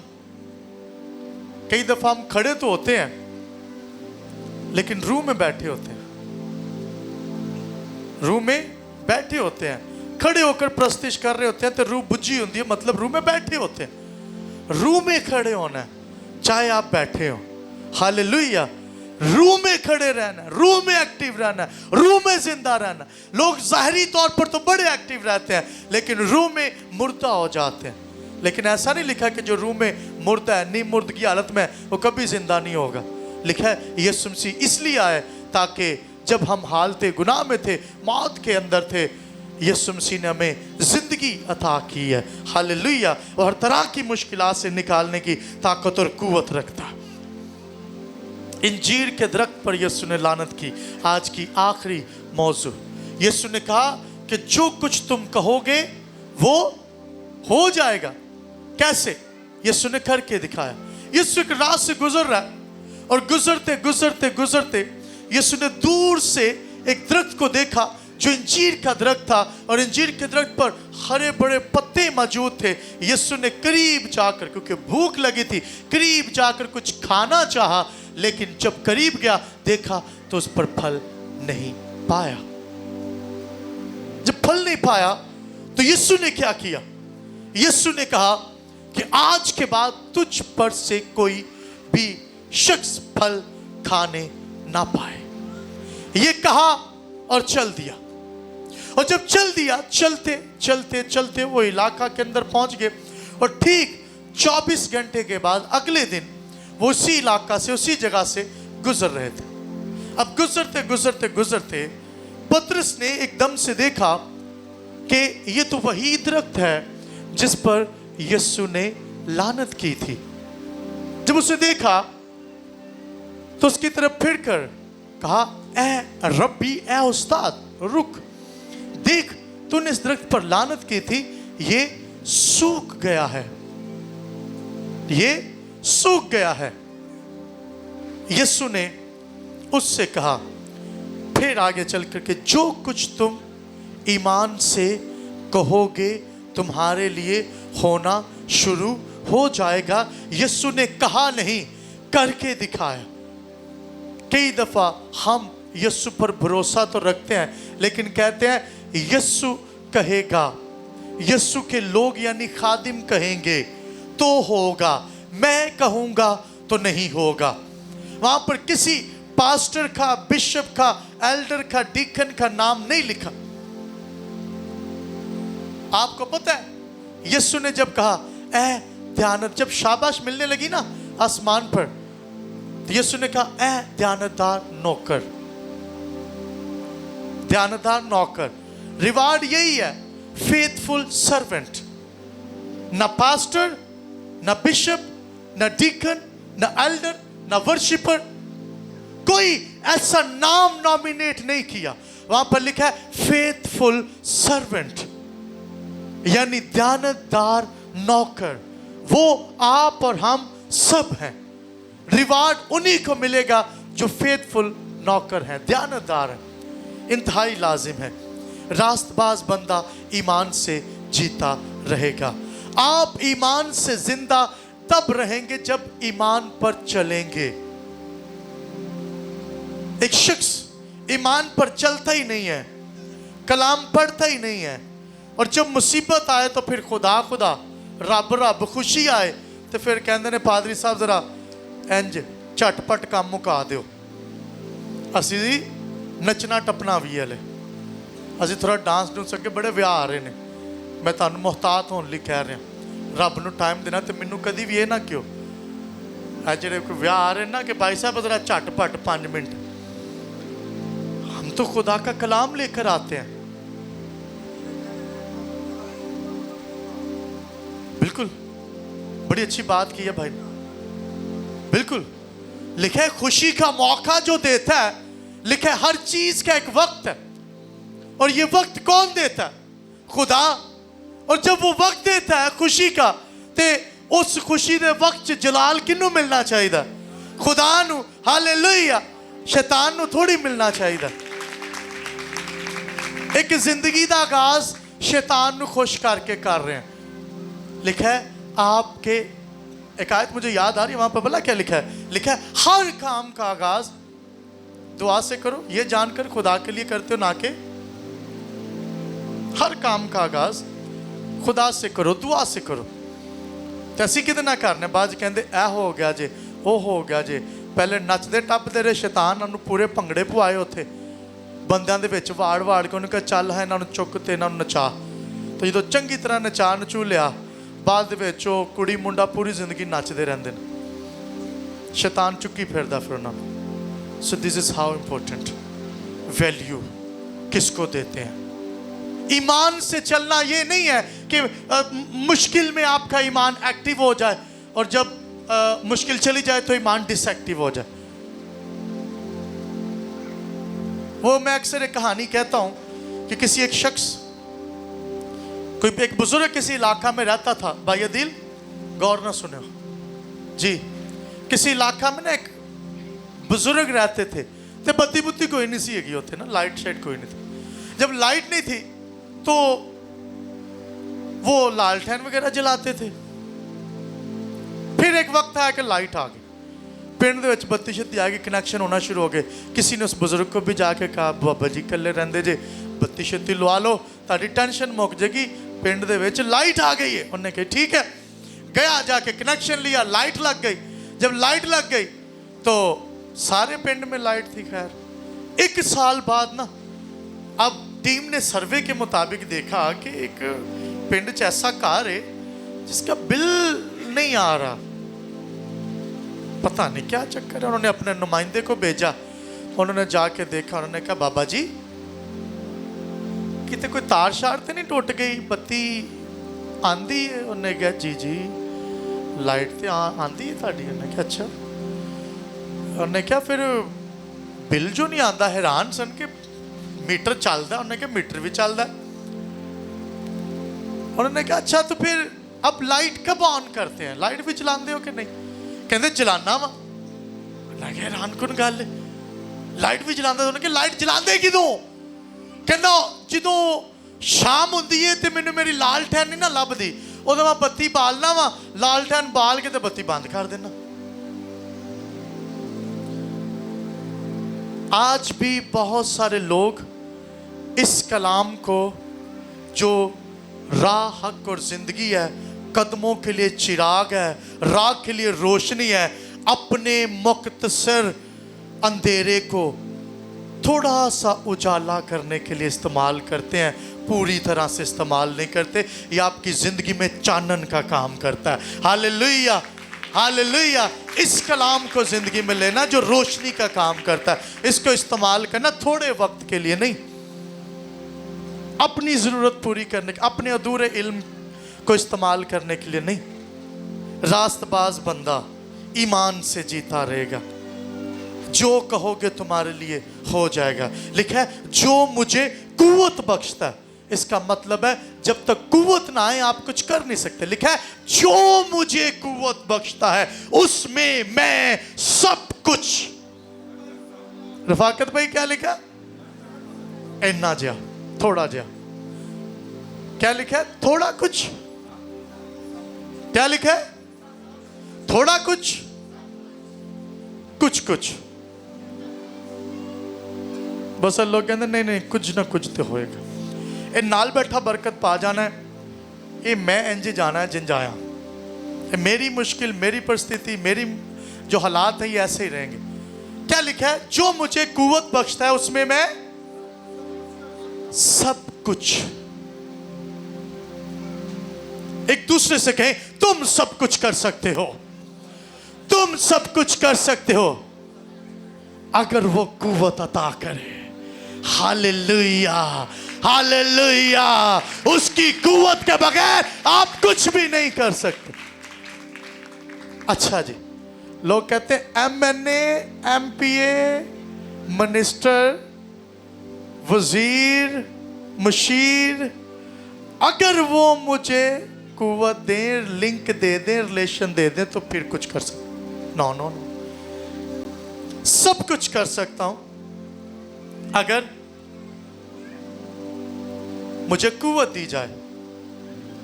کئی دفعہ ہم کھڑے تو ہوتے ہیں لیکن روح میں بیٹھے ہوتے ہیں، روح میں بیٹھے ہوتے ہیں. کھڑے ہو کر پرستش کر رہے ہوتے ہیں تو روح بجھی ہوتی ہے، مطلب روح میں بیٹھے ہوتے ہیں. روح میں کھڑے ہونا ہے چاہے آپ بیٹھے ہو. ہاللیلویہ. روح میں کھڑے رہنا ہے، روح میں ایکٹیو رہنا ہے، روح میں زندہ رہنا. لوگ ظاہری طور پر تو بڑے ایکٹیو رہتے ہیں لیکن روح میں مردہ ہو جاتے ہیں. لیکن ایسا نہیں لکھا کہ جو روح میں مردہ ہے، نیم مردگی حالت میں، وہ کبھی زندہ نہیں ہوگا. لکھا ہے یسوع مسیح اس لیے آئے تاکہ جب ہم حالت گناہ میں تھے، موت کے اندر تھے، یسوع مسیح نے ہمیں زندگی عطا کی ہے. ہاللیلویہ. اور ہر طرح کی مشکلات سے نکالنے کی طاقت اور قوت رکھتا ہے. انجیر کے درخت پر یسوع نے لعنت کی. آج کی آخری موضوع، یسوع نے کہا کہ جو کچھ تم کہو گے وہ ہو جائے گا. کیسے؟ یسوع نے کر کے دکھایا. یسوع ایک راہ سے گزر رہا ہے اور گزرتے گزرتے گزرتے یسوع نے دور سے ایک درخت کو دیکھا جو انجیر کا درخت تھا، اور انجیر کے درخت پر ہرے بڑے پتے موجود تھے. یسوع نے قریب جا کر، کیونکہ بھوک لگی تھی، قریب جا کر کچھ کھانا چاہا، لیکن جب قریب گیا دیکھا تو اس پر پھل نہیں پایا. جب پھل نہیں پایا تو یسوع نے کیا کیا؟ یسوع نے کہا کہ آج کے بعد تجھ پر سے کوئی بھی شخص پھل کھانے نہ پائے. یہ کہا اور چل دیا. اور جب چل دیا، چلتے چلتے چلتے وہ علاقہ کے اندر پہنچ گئے، اور ٹھیک 24 گھنٹے کے بعد اگلے دن وہ اسی علاقہ سے، اسی جگہ سے گزر رہے تھے. اب گزرتے گزرتے گزرتے پترس نے ایک دم سے دیکھا کہ یہ تو وہی درخت ہے جس پر یسوع نے لعنت کی تھی. جب اسے دیکھا تو اس کی طرف پھر کر کہا، اے ربی، اے استاد، رک، دیکھ تو نے اس درخت پر لعنت کی تھی، یہ سوکھ گیا ہے، یہ سوکھ گیا ہے. یسوع نے اس سے کہا پھر آگے چل کر کہ جو کچھ تم ایمان سے کہو گے تمہارے لیے ہونا شروع ہو جائے گا. یسوع نے کہا نہیں، کر کے دکھایا. کئی دفعہ ہم یسوع پر بھروسہ تو رکھتے ہیں لیکن کہتے ہیں یسوع کہے گا، یسوع کے لوگ یعنی خادم کہیں گے تو ہوگا، میں کہوں گا تو نہیں ہوگا. وہاں پر کسی پاسٹر کا، بشپ کا، ایلڈر کا، ڈیکن کا نام نہیں لکھا. آپ کو پتہ ہے यीशु ने जब कहा ऐ ध्यानत, जब शाबाश मिलने लगी ना आसमान पर, तो यीशु ने कहा ऐ ध्यानदार नौकर, ध्यानदार नौकर। रिवार्ड यही है, फेथफुल सर्वेंट। ना पास्टर, ना बिशप, ना डीकन, ना एल्डर, ना वर्शिपर, कोई ऐसा नाम नॉमिनेट नहीं किया। वहां पर लिखा है फेथफुल सर्वेंट, यानी ध्यानदार नौकर। वो आप और हम सब हैं। रिवार्ड उन्हीं को मिलेगा जो फेथफुल नौकर हैं, ध्यानदार हैं। इंतहाई लाजिम है, रास्तबाज बंदा ईमान से जीता रहेगा। आप ईमान से जिंदा तब रहेंगे जब ईमान पर चलेंगे। एक शख्स ईमान पर चलता ही नहीं है, कलाम पढ़ता ही नहीं है, और जब मुसीबत आए तो फिर खुदा खुदा, रब रब, खुशी आए तो फिर कहते ने पादरी साहब जरा इंज झटपट काम मुका दिओ, असी नचना टपना भी है, असी थोड़ा डांस डूंस अगे बड़े विआह आ रहे हैं। मैं तुहानू मुहतात होने लई कह रहा, रब नू टाइम देना, तो मैनू कभी भी ये ना क्यों जो कोई विआह आ रहे ना कि भाई साहब जरा झटपट 5 मिनट। हम तो खुदा का कलाम लेकर आते हैं। बिल्कुल, बड़ी अच्छी बात की है भाई। बिल्कुल लिखा है खुशी का मौका जो देता है, लिखा है हर चीज का एक वक्त है, और ये वक्त कौन देता है? खुदा। और जब वो वक्त देता है खुशी का, ते उस खुशी दे वक्त च जलाल किन्नू मिलना चाहिए? खुदा नू। हालेलुया। शैतान नू थोड़ी मिलना चाहिए। एक जिंदगी का आगाज शैतान नू खुश करके कर रहे हैं। लिखा है आपके, एक आयत मुझे याद आ रही है, वहां पर भला क्या लिखा है? लिखा है हर काम का आगाज दुआ से करो, ये जानकर खुदा के लिए करते हो, ना कि हर काम का आगाज खुदा से करो, दुआ से करो। तो असी कि ना करने, बाद कहते ए हो गया जे, वो हो गया जे। पहले नचते टपते रहे, शैतान उन्होंने पूरे भंगड़े पवाए उत्थे बंदियां दे विच वाड़ वाड़ के, उन्होंने कहा चल है इन्होंने चुक ते इन्होंने नचा। तो जो चंगी तरह नचा नचू लिया, बाद विच वो कुड़ी मुंडा पूरी जिंदगी नचते रहंदे ने, शैतान चुकी फिरदा फिर उन्होंने। So this is how important value किसको देते हैं। ईमान से चलना ये नहीं है कि मुश्किल में आपका ईमान एक्टिव हो जाए, और जब मुश्किल चली जाए तो ईमान डिसएक्टिव हो जाए। वो मैं अक्सर एक कहानी कहता हूं कि किसी एक शख्स, कोई एक बुजुर्ग किसी इलाका में रहता था। भाई अदील गौर ना सुनो जी, किसी इलाका में ना एक बुजुर्ग रहते थे, तो बत्ती बुत्ती कोई नहीं सी हैगी होते ना, लाइट शाइट कोई नहीं थी। जब लाइट नहीं थी तो वो लालटेन वगैरह जलाते थे। फिर एक वक्त आया कि लाइट आ गई, पिंड दे विच बत्ती शत्ती आ गई, कनैक्शन होना शुरू हो गए। किसी ने उस बुजुर्ग को भी जाके कहा बाबा जी कल्ले रहंदे जे, बत्ती शत्ती लवा लो, तारी टेंशन मुक जाएगी, पिंड दे विच लाइट आ गई है। उन्होंने कहा ठीक है, गया जाके कनेक्शन लिया, लाइट लग गई। जब लाइट लग गई तो सारे पिंड में लाइट थी। खैर 1 साल बाद ना, अब टीम ने सर्वे के मुताबिक देखा कि एक पिंड च ऐसा घर है जिसका बिल नहीं आ रहा, पता नहीं क्या चक्कर है। उन्होंने अपने नुमाइंदे को भेजा, उन्होंने जाके देखा, उन्होंने कहा बाबा जी कितने कोई तार शार तो नहीं टूट गई, बत्ती आंदी है? उन्होंने कहा जी जी लाइट तो आंदी है ताड़ी। उन्होंने कहा अच्छा। उन्होंने कहा फिर बिल जो नहीं आता? हैरान सन के मीटर चलता। उन्होंने कहा मीटर भी चलता। उन्होंने कहा अच्छा तो फिर अब लाइट कब ऑन करते हैं? लाइट भी चलाते हो कि नहीं? कहते जलाना वा। लगे हैरान कुन गल, लाइट भी चलाते? उन्होंने कहा लाइट जलाते किदों? कहना जो शाम होंदी है तो मैनू मेरी लालटैन नहीं ना लभदी, उदों मैं बत्ती बालना वा, लालटैन बाल के तो बत्ती बंद कर देना। आज भी बहुत सारे लोग इस कलाम को, जो राह हक और जिंदगी है, कदमों के लिए चिराग है, राह के लिए रोशनी है, अपने मुख्तसर अंधेरे को थोड़ा सा उजाला करने के लिए इस्तेमाल करते हैं, पूरी तरह से इस्तेमाल नहीं करते। ये आपकी ज़िंदगी में चानन का काम करता है। Hallelujah, hallelujah. इस कलाम को ज़िंदगी में लेना जो रोशनी का काम करता है, इसको इस्तेमाल करना थोड़े वक्त के लिए नहीं, अपनी ज़रूरत पूरी करने, अपने अधूरे इल्म को इस्तेमाल करने के लिए नहीं। रास्तबाज बंदा ईमान से जीता रहेगा, जो कहोगे तुम्हारे लिए हो जाएगा। लिखा है जो मुझे कुव्वत बख्शता है, इसका मतलब है जब तक कुव्वत ना आए आप कुछ कर नहीं सकते। लिखा है जो मुझे कुव्वत बख्शता है उसमें मैं सब कुछ। रफाकत भाई क्या लिखा? इन्ना जिया, थोड़ा जिया। क्या लिखा है? थोड़ा कुछ। क्या लिखा है? थोड़ा कुछ, कुछ कुछ। बस लोग कहते नहीं नहीं कुछ ना कुछ तो होएगा। ए नाल बैठा बरकत पा जाना है, ये मैं इंज जाना है जिन जाया। मेरी मुश्किल, मेरी परिस्थिति, मेरी जो हालात है ये ऐसे ही रहेंगे। क्या लिखा है? जो मुझे कुव्वत बख्शता है उसमें मैं सब कुछ। एक दूसरे से कहें तुम सब कुछ कर सकते हो, तुम सब कुछ कर सकते हो अगर वो कुव्वत अता करे। Hallelujah, hallelujah. उसकी कुव्वत के बगैर आप कुछ भी नहीं कर सकते। अच्छा जी, लोग कहते हैं MNA, MPA, मिनिस्टर, वजीर, मुशीर, अगर वो मुझे कुव्वत दें, लिंक दे दें, रिलेशन दे दें तो फिर कुछ कर सकते। नो नो नो, सब कुछ कर सकता हूं अगर मुझे कुव्वत दी जाए।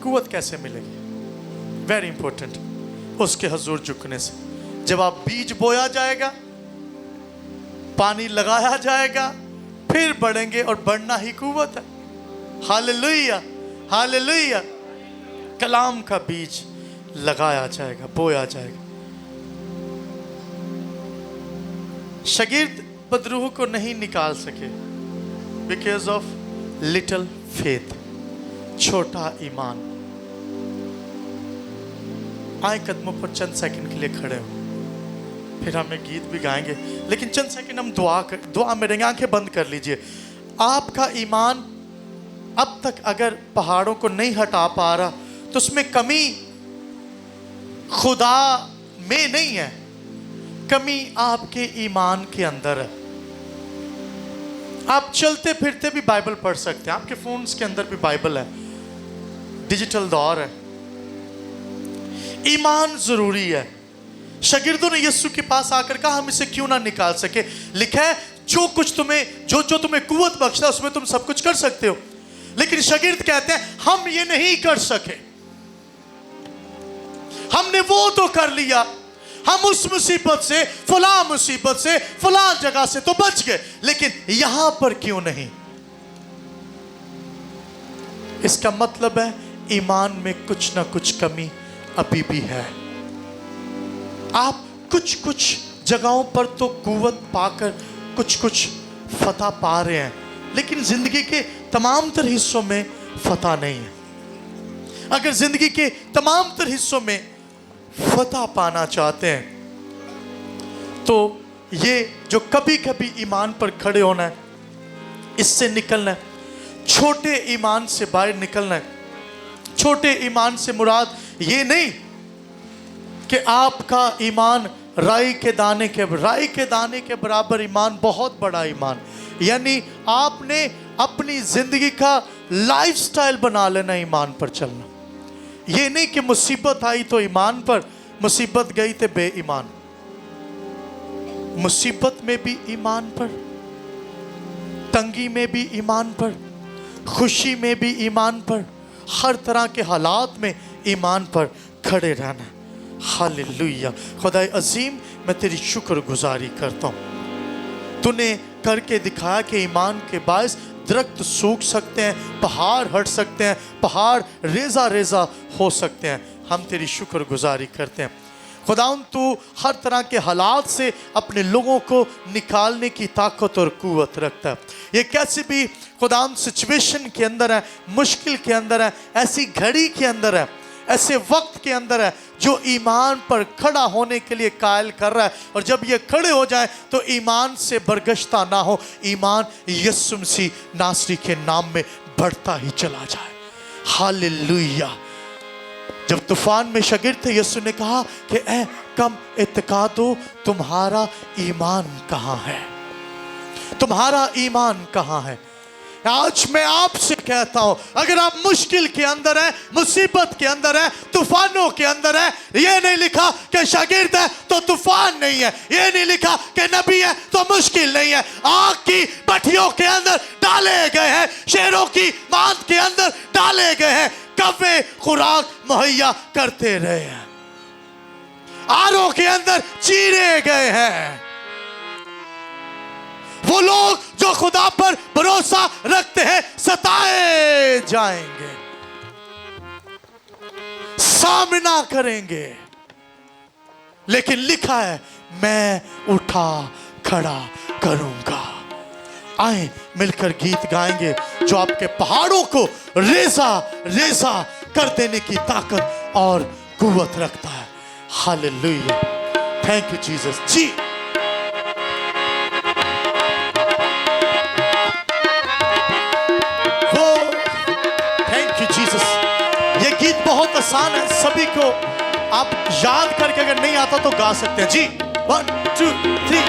कुव्वत कैसे मिलेगी? वेरी इंपॉर्टेंट, उसके हुजूर झुकने से। जब आप बीज बोया जाएगा, पानी लगाया जाएगा, फिर बढ़ेंगे और बढ़ना ही कुव्वत है। Hallelujah, hallelujah. कलाम का बीज लगाया जाएगा, बोया जाएगा। शागिर्द बदरूह को नहीं निकाल सके बिकॉज ऑफ लिटिल फेथ, छोटा ईमान। आए कदमों पर चंद सेकंड के लिए खड़े हो, फिर हमें गीत भी गाएंगे, लेकिन चंद सेकंड हम दुआ में रहेंगे। आंखें बंद कर लीजिए। आपका ईमान अब तक अगर पहाड़ों को नहीं हटा पा रहा तो उसमें कमी खुदा में नहीं है, कमी आपके ईमान के अंदर है। आप चलते फिरते भी बाइबल पढ़ सकते हैं, आपके फोन्स के अंदर भी बाइबल है, डिजिटल दौर है। ईमान जरूरी है। शागिर्दों ने यीशु के पास आकर कहा हम इसे क्यों ना निकाल सके। लिखा है जो कुछ तुम्हें जो तुम्हें कुव्वत बख्शता है उसमें तुम सब कुछ कर सकते हो। लेकिन शागिर्द कहते हैं हम ये नहीं कर सके। हमने वो तो कर लिया, हम उस मुसीबत से, फलां मुसीबत से, फलां जगह से तो बच गए, लेकिन यहां पर क्यों नहीं। इसका मतलब है ईमान में कुछ ना कुछ कमी अभी भी है। आप कुछ कुछ जगहों पर तो कुव्वत पाकर कुछ कुछ फतह पा रहे हैं, लेकिन जिंदगी के तमाम तर हिस्सों में फतह नहीं है। अगर जिंदगी के तमाम तर हिस्सों में फतह पाना चाहते हैं तो ये जो कभी कभी ईमान पर खड़े होना है, इससे निकलना है, छोटे ईमान से बाहर निकलना है। छोटे ईमान से मुराद ये नहीं कि आपका ईमान राई के दाने के बराबर ईमान बहुत बड़ा ईमान, यानी आपने अपनी जिंदगी का लाइफस्टाइल बना लेना ईमान पर चलना। ये नहीं कि मुसीबत आई तो ईमान पर, मुसीबत गई तो बेईमान। मुसीबत में भी ईमान पर, तंगी में भी ईमान पर, खुशी में भी ईमान पर, हर तरह के हालात में ईमान पर खड़े रहना। हालेलुया। खुदाए अजीम, मैं तेरी शुक्रगुजारी करता हूँ। तूने करके दिखाया कि ईमान के बायस दरख्त सूख सकते हैं, पहाड़ हट सकते हैं, पहाड़ रेजा रेजा हो सकते हैं। हम तेरी शुक्रगुजारी करते हैं। खुदावंद तू हर तरह के हालात से अपने लोगों को निकालने की ताकत और कुव्वत रखता है। ये कैसे भी खुदावंद सिचुएशन के अंदर है, मुश्किल के अंदर है, ऐसी घड़ी के अंदर है, ऐसे वक्त के अंदर है जो ईमान पर खड़ा होने के लिए कायल कर रहा है। और जब ये खड़े हो जाए तो ईमान से बरगश्ता ना हो, ईमान यीशु मसीह नासरी के नाम में बढ़ता ही चला जाए। हालेलुया। जब तूफान में शागिर्द थे, यीशु ने कहा कि ए कम इत्कादो, तुम्हारा ईमान कहाँ है? तुम्हारा ईमान कहाँ है? आज मैं आपसे कहता हूं, अगर आप मुश्किल के अंदर है, मुसीबत के अंदर है, तूफानों के अंदर है, ये नहीं लिखा कि शागिर्द है तो तूफान नहीं है, ये नहीं लिखा कि नबी है तो मुश्किल नहीं है। आग की भट्टियों के अंदर डाले गए हैं, शेरों की मांद के अंदर डाले गए हैं, कव्वे खुराक मुहैया करते रहे हैं, आरों के अंदर चीरे गए हैं। वो लोग जो खुदा पर भरोसा रखते हैं सताए जाएंगे, सामना करेंगे, लेकिन लिखा है मैं उठा खड़ा करूंगा। आए मिलकर गीत गाएंगे जो आपके पहाड़ों को रेजा रेजा कर देने की ताकत और कुव्वत रखता है। Hallelujah, thank you Jesus. जी ये गीत बहुत आसान है, सभी को आप याद करके अगर नहीं आता तो गा सकते हैं। जी 1 2 3।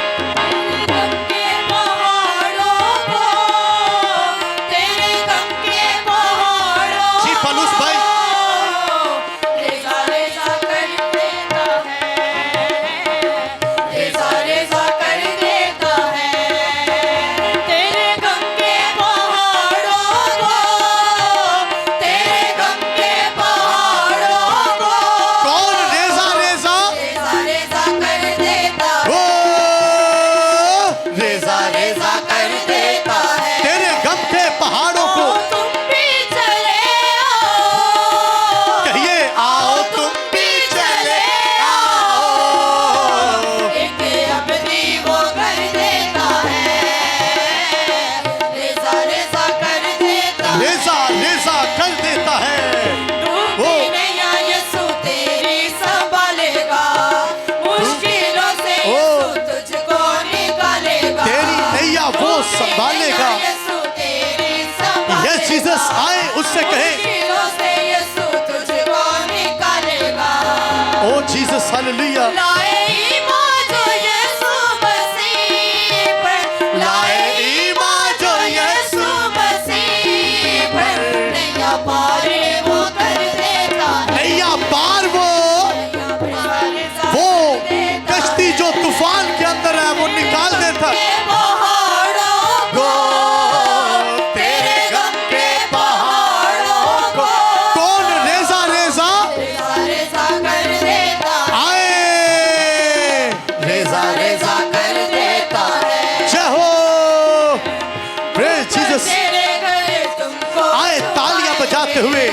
जी पलूस भाई, संभालेगा। यस जीसस, आए उससे कहें ओ जीसस, हालेलुया। नैया पार वो कश्ती जो तूफान के अंदर है वो निकाल देता है। आए तालियां बजाते हुए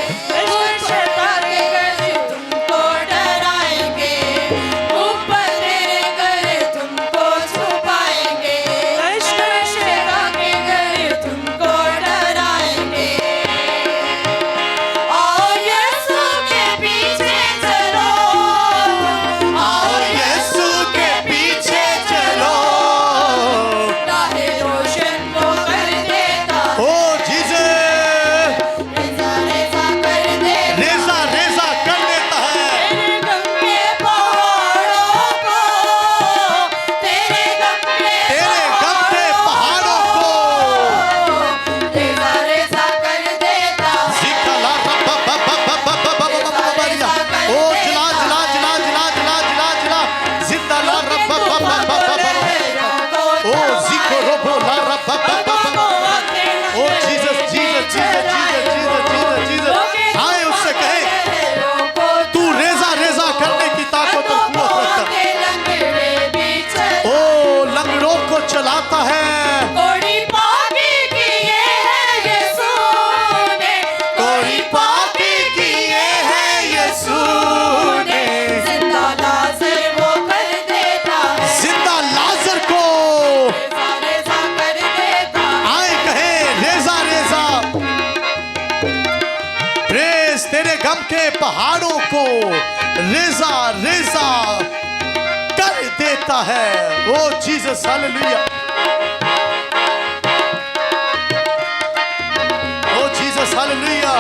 चलाता है। कोड़ी पाकी किए है यीशु ने, कोड़ी पाकी किए है यीशु ने, जिंदा लाजर के पहाड़ों को रेजा रेजा कर देता है। ओ जीसस, हालेलुया। ओ जीसस, हालेलुया।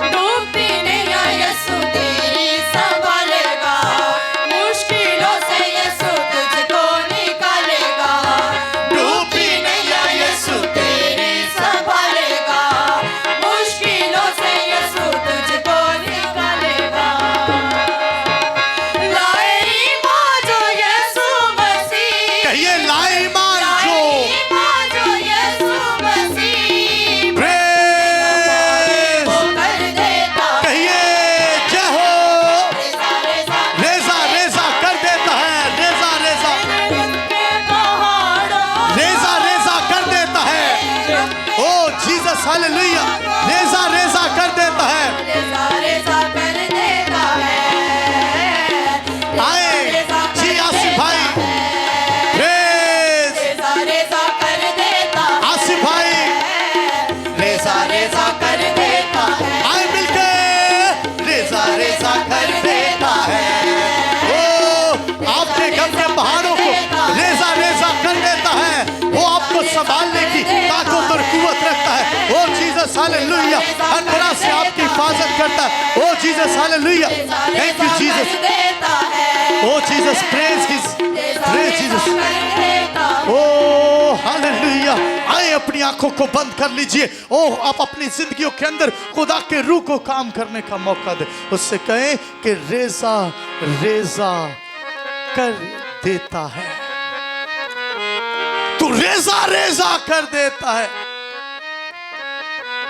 डूबती नैया यीशु तेरी संभालेगा, मुश्किलों से यीशु तुझको निकालेगा। डूबती नैया यीशु तेरी संभालेगा, मुश्किलों से यीशु तुझको निकालेगा। लाए ईमान जो यीशु मसीह, कहिए लाए ईमान जो, ईमान जो यीशु मसीह प्रेज, वो कर देता है। कहिए जय हो। रेजा रेजा रेजा रेजा कर देता है, रेजा रेजा, के पहाड़ों रेजा रेजा कर देता है। ओ जीसस, हालेलुया। रेजा रेजा कर देता है। रेजा रेजा कर देता है। आए जी आसिफ भाई, प्रेज रेजा रेजा कर देता है। आसिफ भाई, रेजा रेजा कर देता है। आए मिलके रेजा रेजा कर देता है। ओ आपके गम के पहाड़ों को रेजा रेजा कर देता है। वो आपको संभालने की ताकत और कुव्वत रखता है। ओ जीसस, हालेलुया। हर तरह से आपकी हिफाजत करता है। ओ Jesus, hallelujah. Thank you Jesus. देता है। ओ Jesus, praise his, praise Jesus. कर देता है। ओ हालेलुया। आए अपनी आंखों को बंद कर लीजिए। ओ आप अपनी जिंदगियों के अंदर खुदा के रूह को काम करने का मौका दे। उससे कहें कि रेजा रेजा कर देता है, तू रेजा रेजा कर देता है,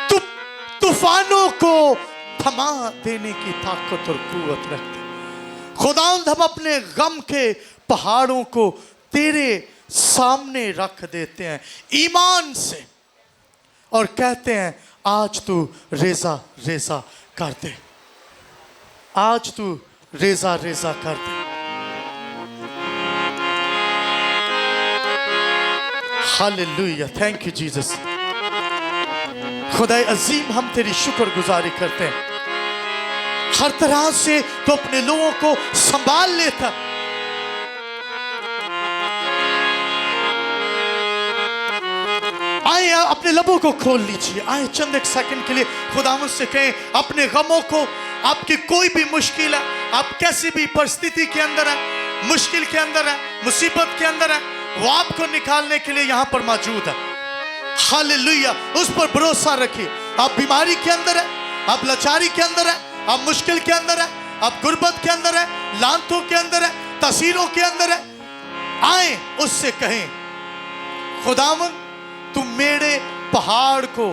तू तूफानों को थमा देने की ताकत और कुव्वत रखते। खुदावंद, हम अपने गम के पहाड़ों को तेरे सामने रख देते हैं ईमान से और कहते हैं आज तू रेजा रेजा कर दे, आज तू रेजा रेजा कर दे। Hallelujah, thank you Jesus. खुदाए अजीम, हम तेरी शुक्रगुजारी करते हैं। हर तरह से तो अपने लोगों को संभाल लेता। आए अपने लबों को खोल लीजिए। आए चंद एक सेकंड के लिए खुदावंद से कहें अपने गमों को। आपकी कोई भी मुश्किल है, आप कैसी भी परिस्थिति के अंदर है, मुश्किल के अंदर है, मुसीबत के अंदर है, वो आपको निकालने के लिए यहाँ पर मौजूद है। हालेलुया, उस पर भरोसा रखिए। आप बीमारी के अंदर है, आप लाचारी के अंदर है, आप मुश्किल के अंदर है, आप गुर्बत के अंदर है, लानतों के अंदर है, तसीरों के अंदर है, आए उससे कहें खुदावंद तू मेरे पहाड़ को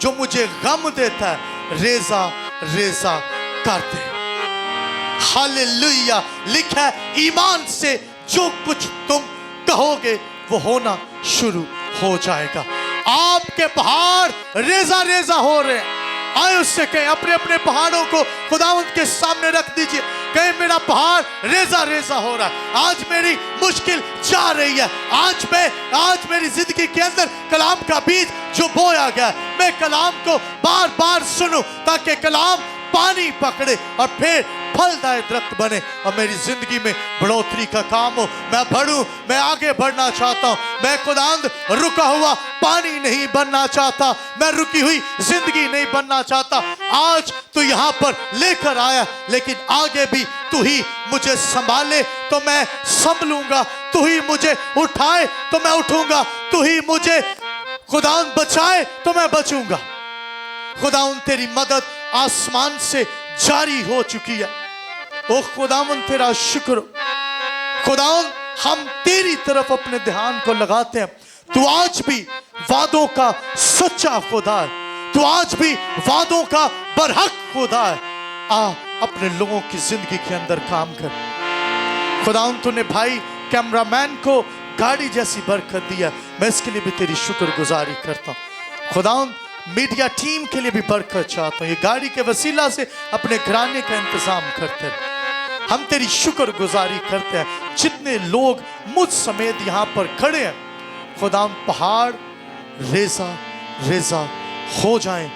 जो मुझे गम देता है रेजा रेजा कर दे। हालेलुया, लिखा है ईमान से जो कुछ तुम कहोगे वो होना शुरू हो जाएगा। आपके पहाड़ रेजा रेजा हो रहे हैं। आए उससे कहें अपने अपने पहाड़ों को खुदावंद के सामने रख दीजिए। कहें मेरा पहाड़ रेजा रेजा हो रहा है, आज मेरी मुश्किल जा रही है, आज मेरी जिंदगी के अंदर कलाम का बीज जो बोया गया, मैं कलाम को बार बार सुनूं ताकि कलाम पानी पकड़े और फिर फलदायी दरख्त बने और मेरी जिंदगी में बढ़ोतरी का काम हो। मैं बढ़ूं, मैं आगे बढ़ना चाहता हूं। मैं खुदावंद रुका हुआ पानी नहीं बनना चाहता, मैं रुकी हुई जिंदगी नहीं बनना चाहता। आज तू यहाँ पर लेकर आया, लेकिन आगे भी तू ही मुझे संभाले तो मैं संभलूंगा, तू ही मुझे उठाए तो मैं उठूंगा, तू ही मुझे खुदावंद बचाए तो मैं बचूंगा। खुदावंद तेरी मदद आसमान से जारी हो चुकी है। ओ खुदावंद तेरा शुक्र। खुदावंद हम तेरी तरफ अपने ध्यान को लगाते हैं। तू आज भी वादों का सच्चा खुदा है, तू आज भी वादों का बरहक खुदा है। आ अपने लोगों की जिंदगी के अंदर काम कर। खुदावंद तूने भाई कैमरामैन को गाड़ी जैसी बरकत दिया, मैं इसके लिए भी तेरी शुक्रगुजारी करता हूँ। खुदावंद मीडिया टीम के लिए भी बरकत चाहता हूँ, ये गाड़ी के वसीला से अपने घराने का इंतजाम करते हैं। हम तेरी शुक्रगुजारी करते हैं। जितने लोग मुझ समेत यहाँ पर खड़े हैं, खुदावंद पहाड़ रेजा रेजा हो जाएं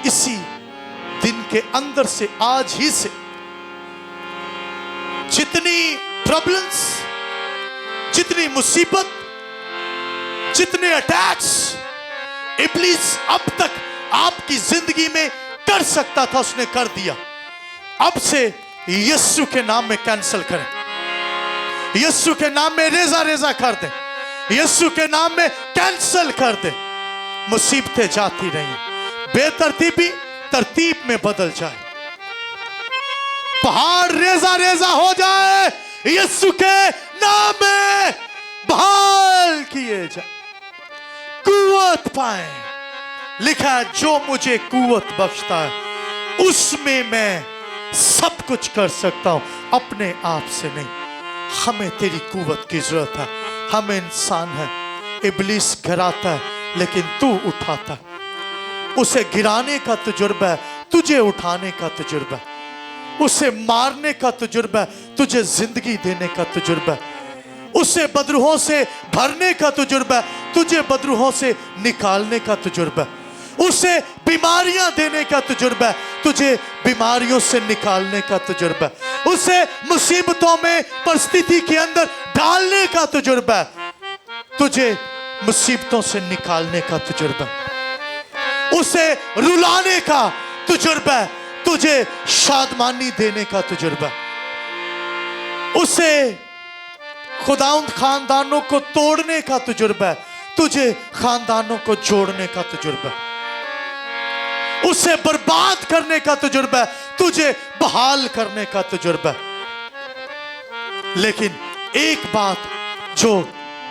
इसी दिन के अंदर से, आज ही से जितनी प्रॉब्लम्स, जितनी मुसीबत, जितने अटैक्स इब्लीस अब तक आपकी जिंदगी में कर सकता था, उसने कर दिया। अब से यीशु के नाम में कैंसिल करें, यीशु के नाम में रेजा रेजा कर दें, यीशु के नाम में कैंसिल कर दें। मुसीबतें जाती रही, बेतरतीबी तरतीब में बदल जाए, पहाड़ रेजा रेजा हो जाए, यीशु के नाम में बहाल किए जाए, कुवत पाए। लिखा है जो मुझे कुवत बख्शता है उसमें मैं सब कुछ कर सकता हूं, अपने आप से नहीं। हमें तेरी कुवत की जरूरत है। हम इंसान हैं, इब्लीस गिराता है लेकिन तू उठाता है। उसे गिराने का तजुर्बा है, तुझे उठाने का तजुर्बा है। उसे मारने का तजुर्बा है, तुझे जिंदगी देने का तजुर्बा है। उसे बदरूहों से भरने का तजुर्बा है, तुझे बदरूहों से निकालने का तजुर्बा है। उसे बीमारियां देने का तजुर्बा है, तुझे बीमारियों से निकालने का तजुर्बा है। उसे मुसीबतों में परिस्थिति के अंदर डालने का तजुर्बा है, तुझे मुसीबतों से निकालने का तजुर्बा है। उसे रुलाने का तजुर्बा है, तुझे शादमानी देने का तजुर्बा है। उसे खुदाउंद खानदानों को तोड़ने का तजुर्बा है, तुझे खानदानों को जोड़ने का तजुर्बा है। उसे बर्बाद करने का तजुर्बा है, तुझे बहाल करने का तजुर्बा है। लेकिन एक बात जो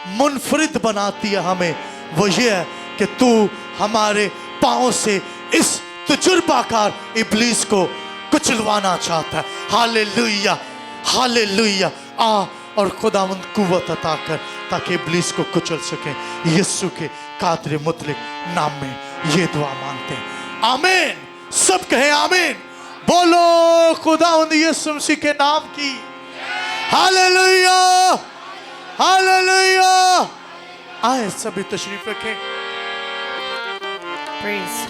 मुनफरिद बनाती है हमें, वो ये है कि तू हमारे पांव से इस तजुर्बाकार इब्लीस को कुचलवाना चाहता है। Hallelujah, hallelujah. आ और खुदावंद कुव्वत अता कर ताकि इब्लीस को कुचल सके। यीशु के कादर मुतलक नाम में ये दुआ मांगते हैं, आमीन। सब कहे आमीन। बोलो खुदावंद यीशु मसीह के नाम की हालेलुया, हालेलुया। आए सभी तशरीफ रखें। Praise